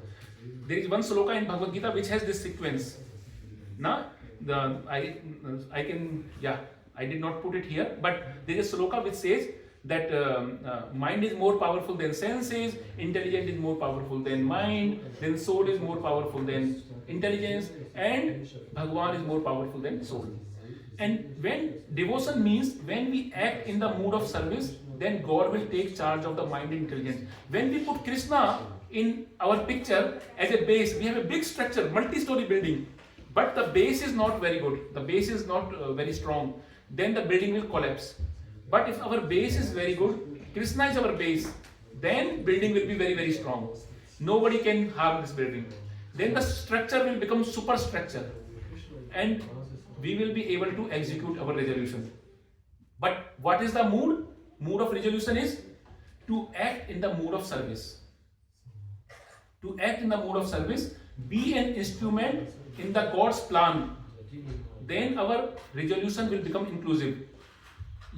There is one sloka in Bhagavad Gita which has this sequence. I did not put it here, but there is a sloka which says that mind is more powerful than senses, intelligence is more powerful than mind, then soul is more powerful than intelligence, and Bhagwan is more powerful than soul. And when devotion means when we act in the mood of service, then God will take charge of the mind and intelligence. When we put Krishna in our picture as a base, we have a big structure, multi-story building, but the base is not very good, the base is not very strong, then the building will collapse. But if our base is very good, Krishna is our base, then building will be very, very strong. Nobody can harm this building. Then the structure will become superstructure, and we will be able to execute our resolution. But what is the mood? Mood of resolution is to act in the mood of service. To act in the mood of service, be an instrument in the God's plan. Then our resolution will become inclusive.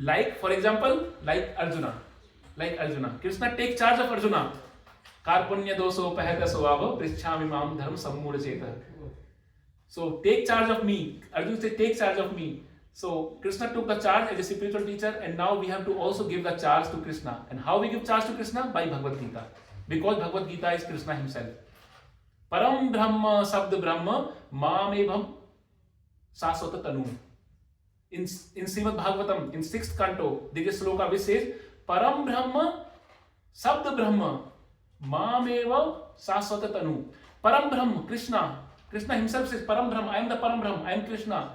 Like, for example, like Arjuna. Krishna take charge of Arjuna. Karpunya doso pahata swava prichhami mam dharma sammura cheta. So take charge of me. Arjuna said, take charge of me. So Krishna took the charge as a spiritual teacher, and now we have to also give the charge to Krishna. And how we give charge to Krishna? By Bhagavad Gita. Because Bhagavad Gita is Krishna himself. Param Brahma Sabda Brahma Mamevam Saswata Tanu. In Srimad Bhagavatam, in 6th canto, there is a sloka which says, Param Brahma Sabda Brahma Mameva Saswata Tanu. Param Brahma, Krishna. Krishna himself says, Param Brahma, I am the Param Brahma, I am Krishna.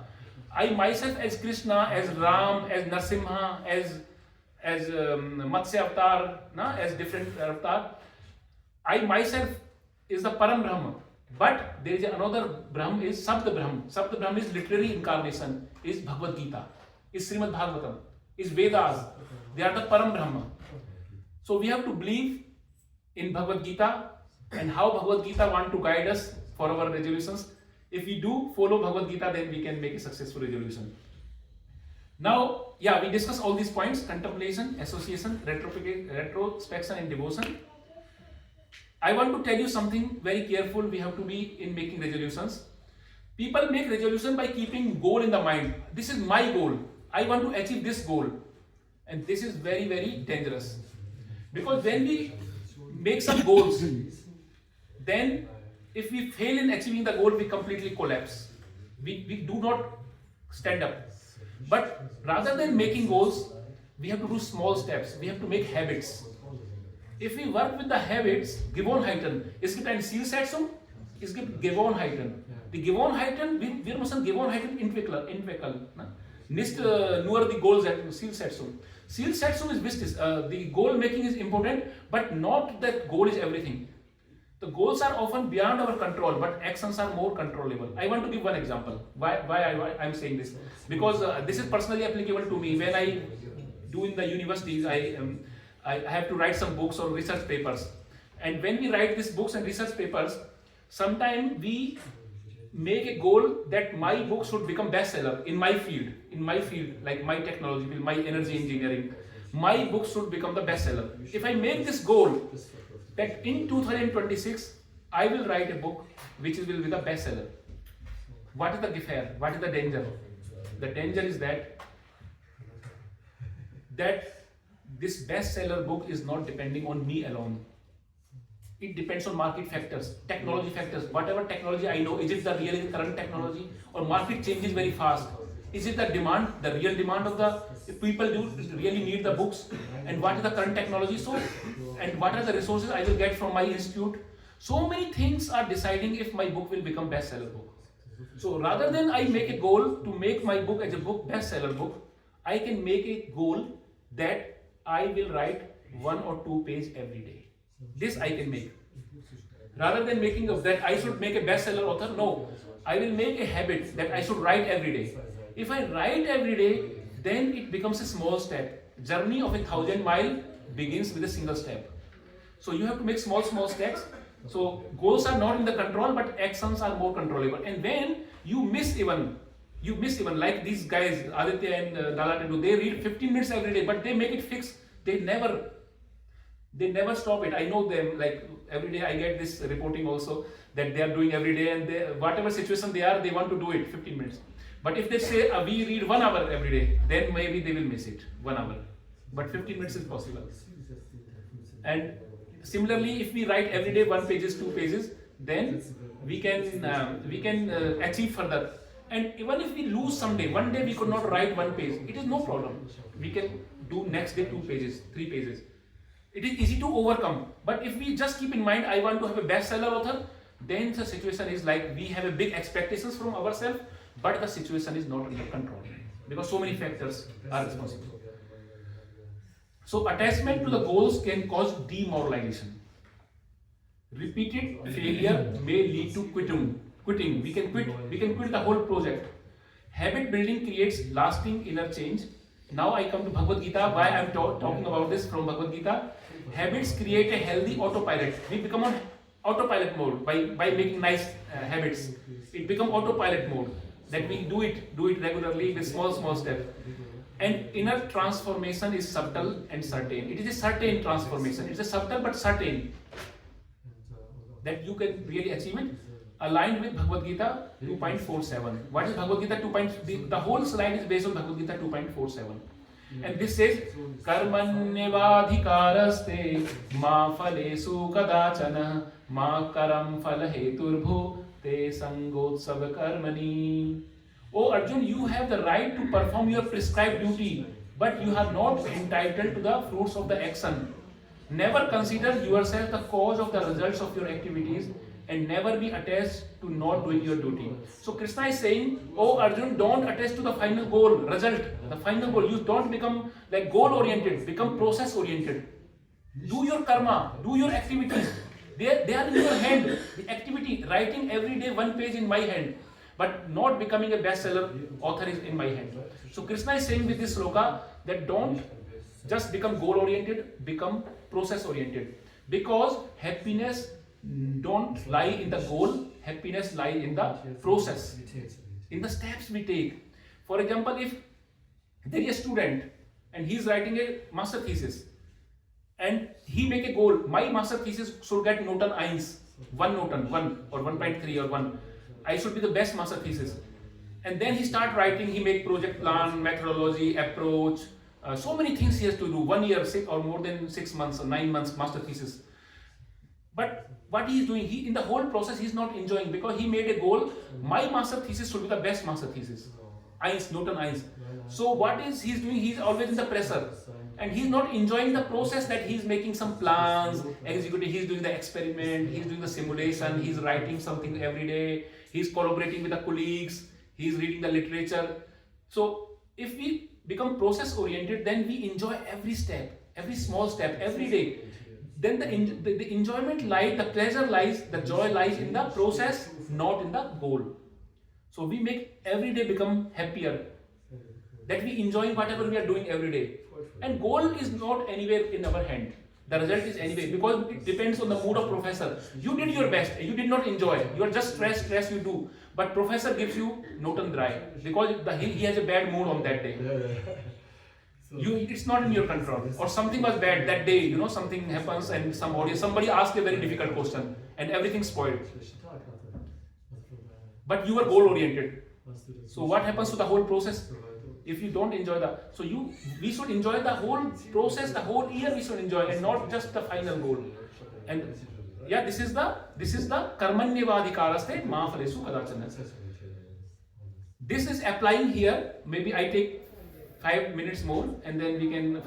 I myself as Krishna, as Ram, as Narsimha, as Matsya avatar, as different avatar. I myself is the Param Brahma. But there is another Brahma, is Sabda Brahma. Sabda Brahma is literary incarnation, is Bhagavad Gita, is Srimad Bhagavatam, is Vedas. They are the Param Brahma. So we have to believe in Bhagavad Gita and how Bhagavad Gita want to guide us for our resolutions. If we do follow Bhagavad Gita, then we can make a successful resolution. Now, we discuss all these points: contemplation, association, retrospection, and devotion. I want to tell you something very careful we have to be in making resolutions. People make resolution by keeping goal in the mind. This is my goal. I want to achieve this goal. And this is very, very dangerous. Because when we make some goals, then if we fail in achieving the goal, we completely collapse. We do not stand up. But rather than making goals, we have to do small steps. We have to make habits. If we work with the habits, Gewohnheiten, es gibt eine Zielsetzung, es gibt Gewohnheiten. Die Gewohnheiten, wir müssen Gewohnheiten entwickeln. Nicht nur die Goals, Zielsetzung. Zielsetzung is wichtig. The goal making is important, but not that goal is everything. The goals are often beyond our control, but actions are more controllable. I want to give one example. Why I am saying this? Because this is personally applicable to me. When I do in the universities, I have to write some books or research papers. And when we write these books and research papers, sometimes we make a goal that my book should become bestseller in my field, like my technology field, my energy engineering. My book should become the bestseller. If I make this goal that in 2026, I will write a book which will be the bestseller. What is the gefahr? What is the danger? The danger is that this bestseller book is not depending on me alone. It depends on market factors, technology factors. Whatever technology I know, is it the real current technology, or market changes very fast? Is it the demand, the real demand of the people do really need the books? And what is the current technology? So, and what are the resources I will get from my institute? So many things are deciding if my book will become bestseller book. So rather than I make a goal to make my book as a book bestseller book, I can make a goal that I will write 1 or 2 pages every day. This I can make. Rather than making of that I should make a bestseller author, no. I will make a habit that I should write every day. If I write every day, then it becomes a small step. Journey of 1,000 miles begins with a single step. So you have to make small steps. So goals are not in the control, but actions are more controllable. And when you miss even like these guys, Aditya and Lalatendu, they read 15 minutes every day, but they make it fixed. They never stop it. I know them, like every day I get this reporting also that they are doing every day, and whatever situation they are, they want to do it 15 minutes. But if they say we read 1 hour every day, then maybe they will miss it 1 hour. but 15 minutes is possible. And similarly, if we write every day 1 pages, 2 pages, then we can achieve further. And even if we lose someday, one day we could not write 1 page, it is no problem. We can do next day 2 pages, 3 pages. It is easy to overcome. But if we just keep in mind, I want to have a bestseller author, then the situation is like we have a big expectations from ourselves, but the situation is not under control because so many factors are responsible. So attachment to the goals can cause demoralization. Repeated failure may lead to quitting. We can quit the whole project. Habit building creates lasting inner change. Now I come to Bhagavad Gita. Why I am talking about this from Bhagavad Gita? Habits create a healthy autopilot. We become on autopilot mode by making nice habits. It becomes autopilot mode that we do it regularly with small steps. And inner transformation is subtle and certain. It is a certain transformation. It's a subtle but certain that you can really achieve it. Aligned with Bhagavad Gita 2.47. What is Bhagavad Gita 2. The whole slide is based on Bhagavad Gita 2.47. And this says, Karmanyevadhikaraste ma phalesu kadachana ma karam phalaheturbhu te sangotsava karmani. Oh Arjun, you have the right to perform your prescribed duty, but you are not entitled to the fruits of the action. Never consider yourself the cause of the results of your activities and never be attached to not doing your duty. So Krishna is saying, oh Arjun, don't attach to the final goal, result, the final goal. You don't become like goal oriented, become process oriented. Do your karma, do your activities. They are in your hand. The activity, writing every day 1 page in my hand, but not becoming a bestseller author is in my hand. So Krishna is saying with this sloka that don't just become goal oriented, become process oriented. Because happiness don't lie in the goal, happiness lies in the process, in the steps we take. For example, if there is a student and he is writing a master thesis and he make a goal, my master thesis should get Noten 1, 1 or 1.3 or 1. I should be the best master thesis. And then he start writing, he make project plan, methodology, approach, so many things he has to do, 1 year, 6 or more than 6 months or 9 months master thesis. But what he is doing, in the whole process he is not enjoying because he made a goal, my master thesis should be the best master thesis. Noten 1. So what is he is doing, he is always in the pressure. And he is not enjoying the process that he is making some plans, executing, he is doing the experiment, he is doing the simulation, he is writing something every day, he is collaborating with the colleagues, he is reading the literature. So if we become process oriented, then we enjoy every step, every small step, every day. Then the enjoyment lies, the pleasure lies, the joy lies in the process, not in the goal. So we make every day become happier, that we enjoy whatever we are doing every day. And goal is not anywhere in our hand. The result is anyway, because it depends on the mood of professor. You did your best, you did not enjoy, you are just stressed you do. But professor gives you Noten dry because he has a bad mood on that day. It's not in your control. Or something was bad that day, something happens and somebody asked a very difficult question and everything spoiled. But you were goal oriented. So what happens to the whole process? If you don't enjoy we should enjoy the whole process, the whole year we should enjoy, and not just the final goal. And yeah, this is the karmanyevadhikaraste ma phalesu kadachana. This is applying here. Maybe I take 5 minutes more, and then we can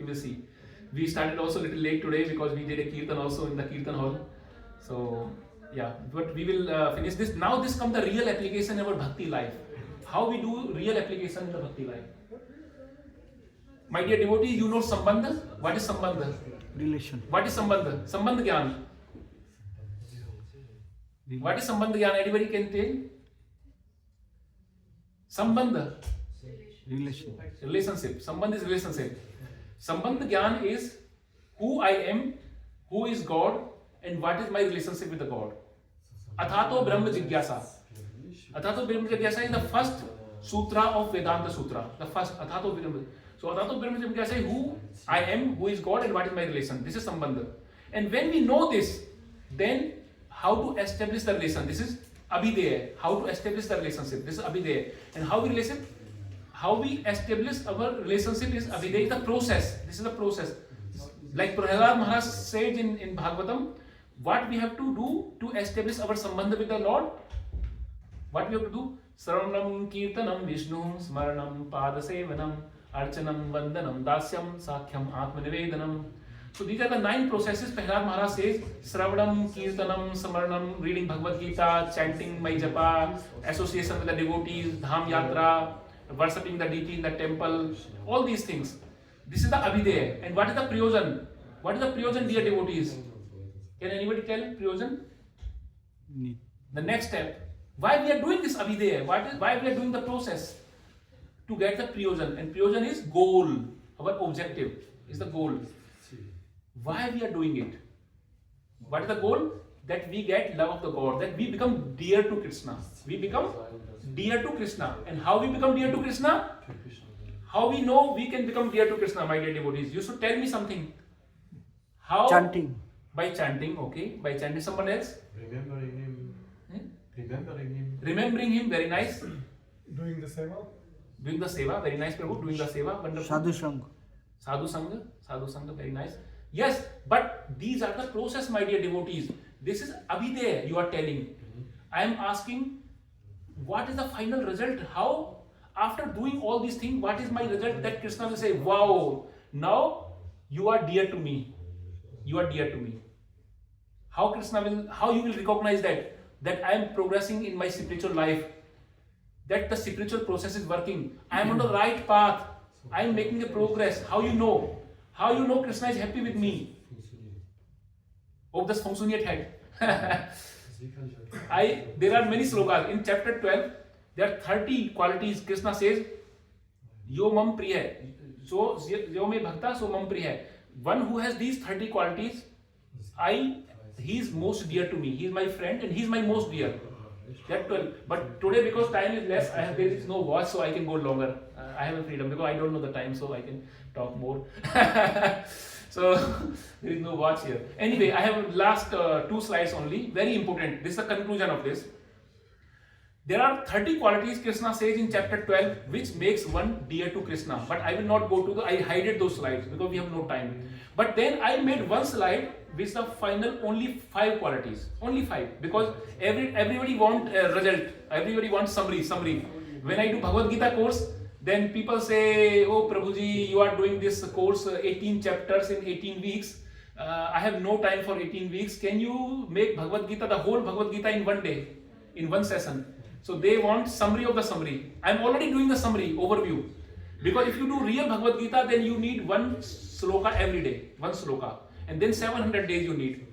you will see. We started also a little late today because we did a kirtan also in the kirtan hall. So yeah, but we will finish this. Now this comes the real application in our bhakti life. How we do real application in the bhakti life. My dear devotees, you know Sambandha? What is Sambandha? Relation. What is Sambandha? Sambandha Gyan. What is Sambandha Gyan? Anybody can tell? Sambandha. Relationship. Sambandha is relationship. Sambandha Gyan is who I am, who is God, and what is my relationship with the God. Athato Brahma Jigyasa. Athato Brahma Jigyasa is the first sutra of Vedanta Sutra. The first Athato Brahma. So Athato Brahma Jigyasa is who I am, who is God, and what is my relation. This is Sambandha. And when we know this, then how to establish the relation. This is Abhideya. How to establish the relationship. This is Abhideya. And how how we establish our relationship is Abhideya, the process. This is the process. Like Prahlad Maharaj said in Bhagavatam, what we have to do to establish our sambandha with the Lord. What we have to do? Sravanam Kirtanam Vishnu Smaranam Padasevanam Archanam Vandanam Dasyam Sakhyam Atmanivedanam. So these are the 9 processes. Prahlad Maharaj says Sravanam, Kirtanam, Smaranam, reading Bhagavad Gita, chanting my japa, association with the devotees, Dham Yatra, worshipping the deity in the temple, all these things. This is the Abhideya. And what is the Prayojan? What is the Prayojan, dear devotees? Can anybody tell Prayojan? The next step. Why we are doing this Abhideya? Why we are doing the process? To get the Prayojan. And Prayojan is goal. Our objective is the goal. Why we are doing it? What is the goal? That we get love of the God. That we become dear to Krishna. We become dear to Krishna. And how we become dear to Krishna? How we know we can become dear to Krishna, my dear devotees? You should tell me something. How? Chanting. By chanting, okay. By chanting. Someone else? Remembering him. Remembering him. Remembering him, very nice. Doing the seva. Doing the seva, very nice, Prabhu. Doing the seva, wonderful. Sadhu Sangha. Sadhu Sangha, very nice. Yes, but these are the process, my dear devotees. This is Abhideya you are telling. I am asking, what is the final result? How, after doing all these things, what is my result? That Krishna will say, wow, now you are dear to me. You are dear to me. How you will recognize that I am progressing in my spiritual life, that the spiritual process is working. I am on the right path. I am making a progress. How you know? How you know Krishna is happy with me? Ob das funktioniert hat. There are many slokas. In chapter 12, there are 30 qualities. Krishna says, Yo mam priya. So, yo me bhakta, so mam priya. One who has these 30 qualities, he is most dear to me. He is my friend and he is my most dear. That 12. But today, because time is less, there is no watch, so I can go longer. I have a freedom because I don't know the time, so I can talk more. So there is no watch here. Anyway, I have last 2 slides only. Very important. This is the conclusion of this. There are 30 qualities Krishna says in chapter 12 which makes one dear to Krishna. But I will not go to I hided those slides because we have no time. But then I made one slide with the final only 5 qualities. Only 5. Because everybody wants a result. Everybody wants summary. When I do Bhagavad Gita course, then people say, oh Prabhuji, you are doing this course 18 chapters in 18 weeks. I have no time for 18 weeks. Can you make Bhagavad Gita, the whole Bhagavad Gita in one day, in one session? So they want summary of the summary. I am already doing the summary, overview. Because if you do real Bhagavad Gita, then you need one sloka every day, one sloka. And then 700 days you need.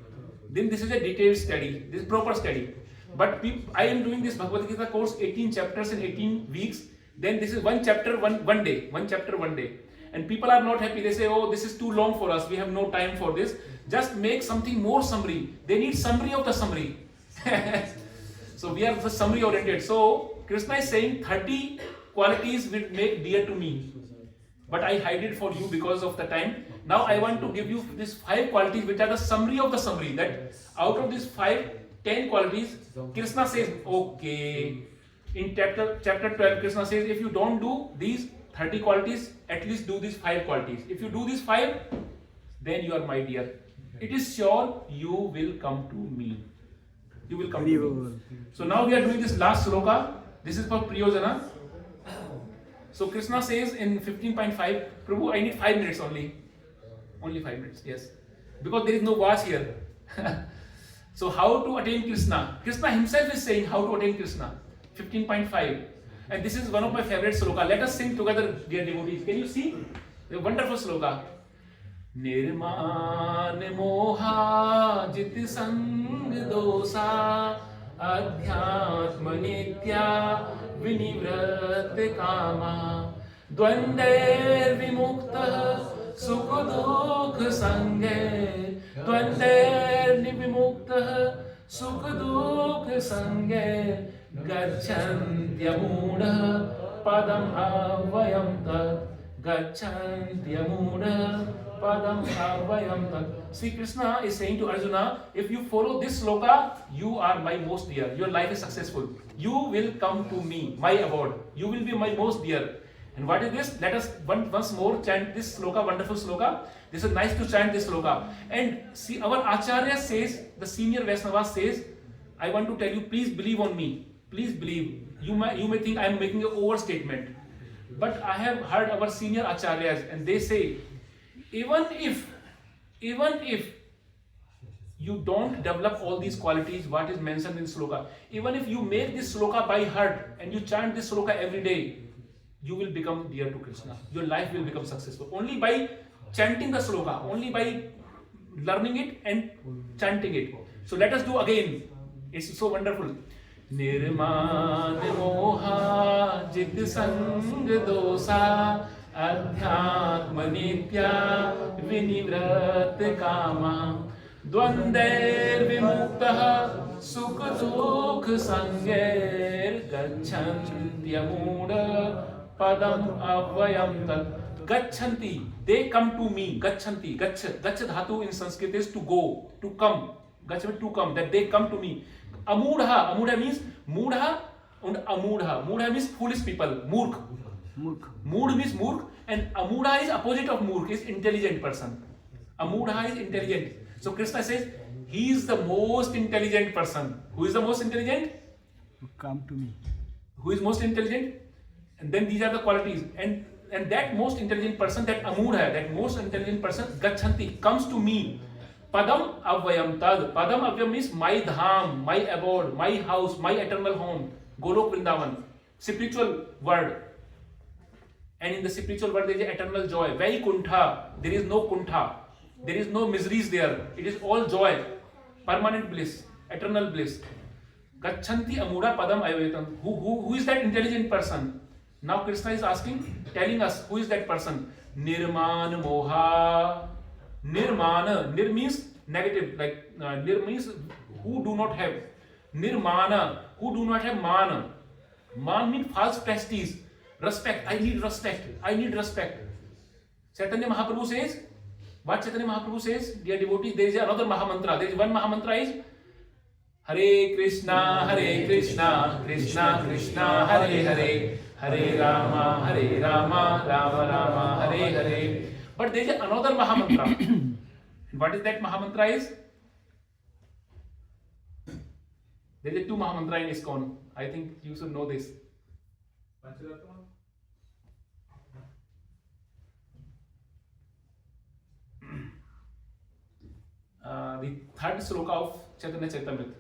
Then this is a detailed study, this is proper study. But I am doing this Bhagavad Gita course 18 chapters in 18 weeks. Then this is one chapter, one day. One chapter, one day. And people are not happy. They say, oh, this is too long for us. We have no time for this. Just make something more summary. They need summary of the summary. So we are the summary oriented. So Krishna is saying 30 qualities will make dear to me. But I hide it for you because of the time. Now I want to give you these 5 qualities which are the summary of the summary. That out of these 10 qualities, Krishna says, okay. In chapter 12, Krishna says, if you don't do these 30 qualities, at least do these 5 qualities. If you do these 5, then you are my dear. It is sure you will come to me. You will come to me. So now we are doing this last sloka. This is for Priyojana. So Krishna says in 15.5, Prabhu, I need 5 minutes only. Only 5 minutes, yes. Because there is no watch here. So how to attain Krishna? Krishna himself is saying how to attain Krishna. 15.5. And this is one of my favorite sloka. Let us sing together, dear devotees. Can you see? A wonderful sloka. Nirman moha jit sang dosa adhyatma nitya vinivrat kama dvander vimukta sukha dukha sange dvander vimukta sukha dukha sange gacchantyamuda padam avayam tat gacchantyamuda padam avayam tat. Sri Krishna is saying to Arjuna, if you follow this sloka, you are my most dear. Your life is successful. You will come to me, my abode. You will be my most dear. And what is this? Let us once more chant this sloka, wonderful sloka. This is nice to chant this sloka. And see, our Acharya says, the senior Vaishnava says, I want to tell you, please believe on me. Please believe. You may think I am making an overstatement. But I have heard our senior Acharyas and they say, even if you don't develop all these qualities, what is mentioned in sloka, even if you make this sloka by heart and you chant this sloka every day, you will become dear to Krishna. Your life will become successful. Only by chanting the sloka, only by learning it and chanting it. So let us do again. It's so wonderful. Nirman moha jit sang dosa adhyatma nitya vinivrat kama dvandair vimukta sukha dukh sangair gachanti amuda padam avayam tat. Gachanti, they come to me. Gachanti, gacha dhatu in Sanskrit is to go, to come. Gacha to come, that they come to me. Amudha, amudha means mudha and amudha. Mudha means foolish people, murk. Mood means murk, and amudha is opposite of murk, is intelligent person. Amudha is intelligent. So Krishna says, he is the most intelligent person. Who is the most intelligent? Come to me. Who is most intelligent? And then these are the qualities. And that most intelligent person, that amudha, that most intelligent person, gachanti, comes to me. Padam avayam tad. Padam avayam means my dham, my abode, my house, my eternal home. Golok Vrindavan. Spiritual word. And in the spiritual world there is eternal joy. Vaikuntha. There is no kuntha. There is no miseries there. It is all joy. Permanent bliss. Eternal bliss. Gachanti amura padam avayatam. Who is that intelligent person? Now Krishna is telling us who is that person. Nirman moha. Nirmana. Nir means negative. Like nir means who do not have. Nirmana. Who do not have mana. Man means false prestige. Respect. I need respect. I need respect. Chaitanya Mahaprabhu says, what Chaitanya Mahaprabhu says, dear devotees, there is another Mahamantra. There is one Mahamantra is Hare Krishna, Krishna Krishna, Hare Hare, Hare Rama, Rama Rama, Hare Hare. But there is another Mahamantra. What is that Mahamantra is? There is two Mahamantra in ISKCON. I think you should know this. The third sloka of Chaitanya Chaitamrita.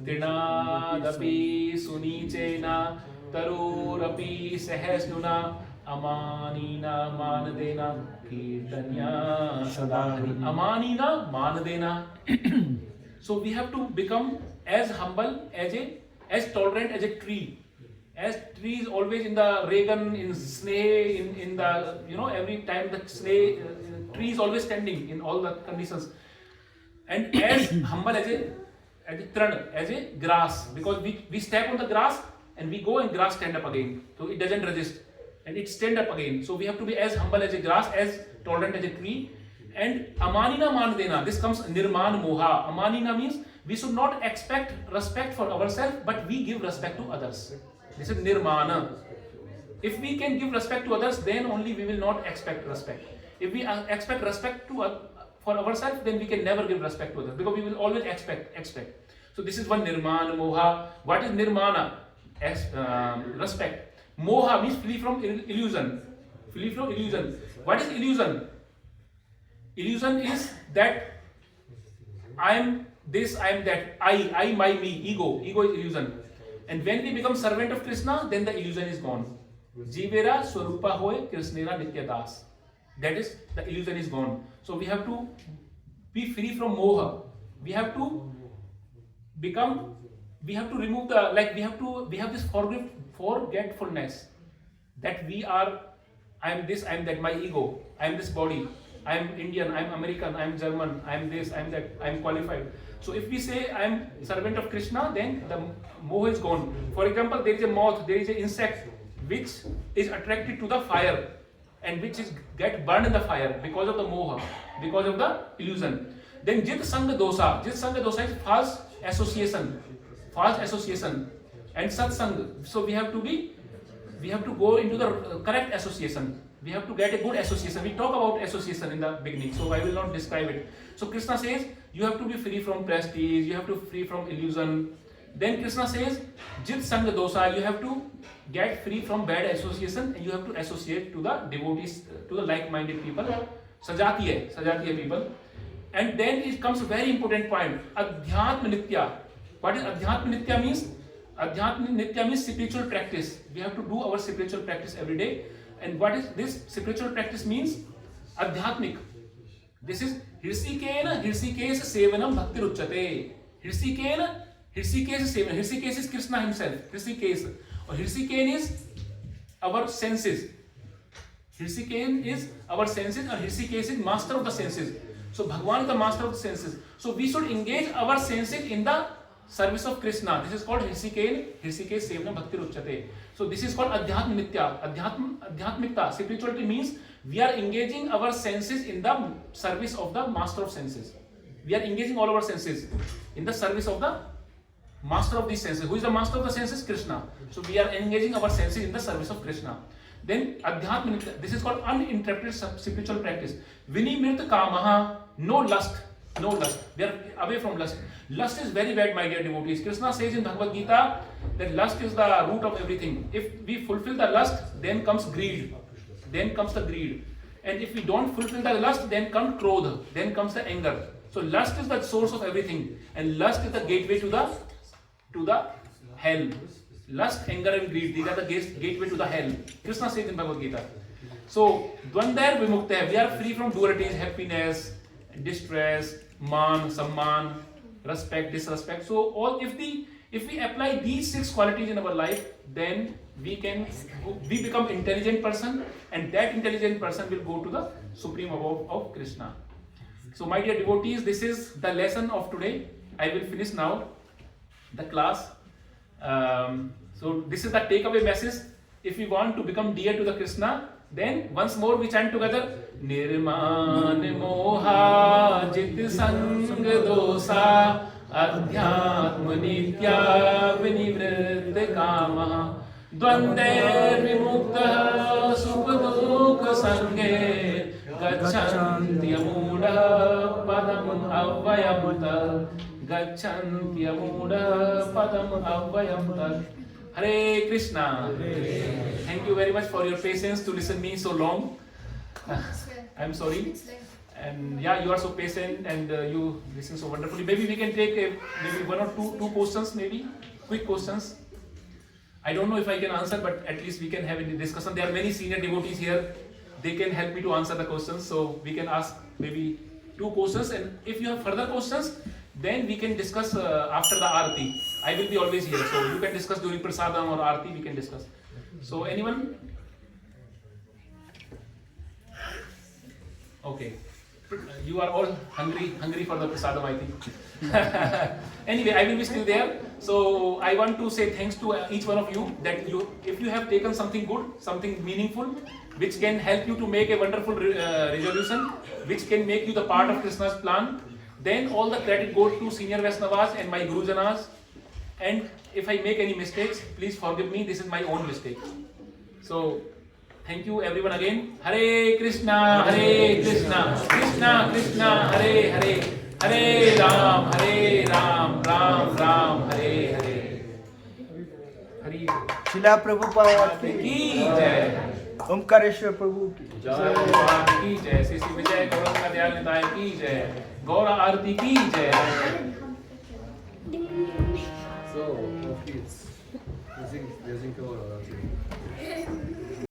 Trinadapi sunichena tarurapi sahasnuna amanina manadena kirtanya sadhari. Amanina manadena. So we have to become as humble, as tolerant as a tree. As tree is always in the Reagan, in Sneh, in the, every time the Sneh, tree is always standing in all the conditions. And as humble as a grass, because we step on the grass and we go and grass stand up again. So it doesn't resist and it stand up again. So we have to be as humble as a grass, as tolerant as a tree. And amanina manadena, this comes nirman moha. Amanina means we should not expect respect for ourselves, but we give respect to others. This is nirmana. If we can give respect to others, then only we will not expect respect. If we expect respect for ourselves, then we can never give respect to others, because we will always expect. So this is one nirmana moha. What is nirmana? Respect. Moha means flee from illusion. Flee from illusion. What is illusion? Illusion is that I am this, I am that, I, my, me, ego. Ego is illusion. And when we become servant of Krishna, then the illusion is gone. Jivera swarupa hoy krishnera nitya das. That is, the illusion is gone. So we have to be free from moha. We have to remove we have this forgetfulness that we are, I am this, I am that, my ego, I am this body, I am Indian, I am American, I am German, I am this, I am that, I am qualified. So if we say I am servant of Krishna, then the moha is gone. For example, there is a moth, there is an insect which is attracted to the fire and which get burned in the fire because of the moha, because of the illusion. Then jit sanga dosa. Jit sanga dosa is false association, and satsang. So we have to we have to go into the correct association. We have to get a good association. We talk about association in the beginning, so I will not describe it. So Krishna says you have to be free from prestige, you have to be free from illusion. Then Krishna says jit sanga dosa, you have to get free from bad association and you have to associate to the devotees, to the like-minded people, sajatiya people. And then it comes a very important point, adhyatma nitya. What is adhyatma nitya means? Adhyatma nitya means spiritual practice. We have to do our spiritual practice every day. And what is this spiritual practice means? Adhyatmik. This is Hirsikena Hirsikes Sevanam Bhakti Ruchate. Hirsikena Hirsikes Sevanam. Hirsikes is Krishna himself. Hirsikes. Or Hirsikein is our senses. Hirsikein is our senses and Hirsikes is master of the senses. So Bhagwan is the master of the senses. So we should engage our senses in the service of Krishna. This is called Hirsikein Hirsikes Sevanam Bhakti Ruchate. So this is called Adhyatma Nitya. Adhyatmikta. Spirituality means we are engaging our senses in the service of the master of senses. We are engaging all our senses in the service of the master of these senses. Who is the master of the senses? Krishna. So we are engaging our senses in the service of Krishna. Then Adhyatma Nitya. This is called uninterrupted spiritual practice. Vinimrita Kamaha. No lust. No lust. We are away from lust. Lust is very bad, my dear devotees. Krishna says in Bhagavad Gita that lust is the root of everything. If we fulfill the lust, then comes greed. Then comes the greed. And if we don't fulfill the lust, then comes krodha. Then comes the anger. So lust is the source of everything. And lust is the gateway to the hell. Lust, anger and greed, these are the gateway to the hell. Krishna says in Bhagavad Gita. So, Dvandar Vimukta, we are free from dualities, happiness, distress, man, samman, respect, disrespect. So all if we apply these 6 qualities in our life, then we become intelligent person, and that intelligent person will go to the supreme abode of Krishna. So my dear devotees, this is the lesson of today. I will finish now the class. So this is the takeaway message. If we want to become dear to the Krishna, then once more we chant together. Nirman moha jit sang dosa adhyatma nitya vinivritta kama dvande vimukta supadukha sange gachanti amuda padam avayamta gachanti amuda padam avayamta. Hare Krishna. Thank you very much for your patience to listen me so long. I'm sorry. And yeah, you are so patient and you listen so wonderfully. Maybe we can take maybe 1 or 2 questions, maybe quick questions. I don't know if I can answer, but at least we can have a discussion. There are many senior devotees here. They can help me to answer the questions. So we can ask maybe 2 questions. And if you have further questions, then we can discuss after the Aarti. I will be always here. So you can discuss during Prasadam or Aarti, we can discuss. So anyone? Okay. You are all hungry for the Prasadam, I think. Anyway, I will be still there. So I want to say thanks to each one of you that if you have taken something good, something meaningful, which can help you to make a wonderful resolution, which can make you the part of Krishna's plan, then all the credit goes to senior Vaishnavas and my Gurujanas. And if I make any mistakes, please forgive me. This is my own mistake. So thank you everyone again. Hare Krishna, Krishna Krishna, Hare Hare, Hare Ram, Ram Ram, Hare Hare. Hare शिला प्रभुपाद की जय. ओमकारेश्वर प्रभु की जय. जय श्री श्री विजय गौरंग का दयाल निताय की जय. गौर आरती की जय. So, auf geht's. Wir singen Chor, oder?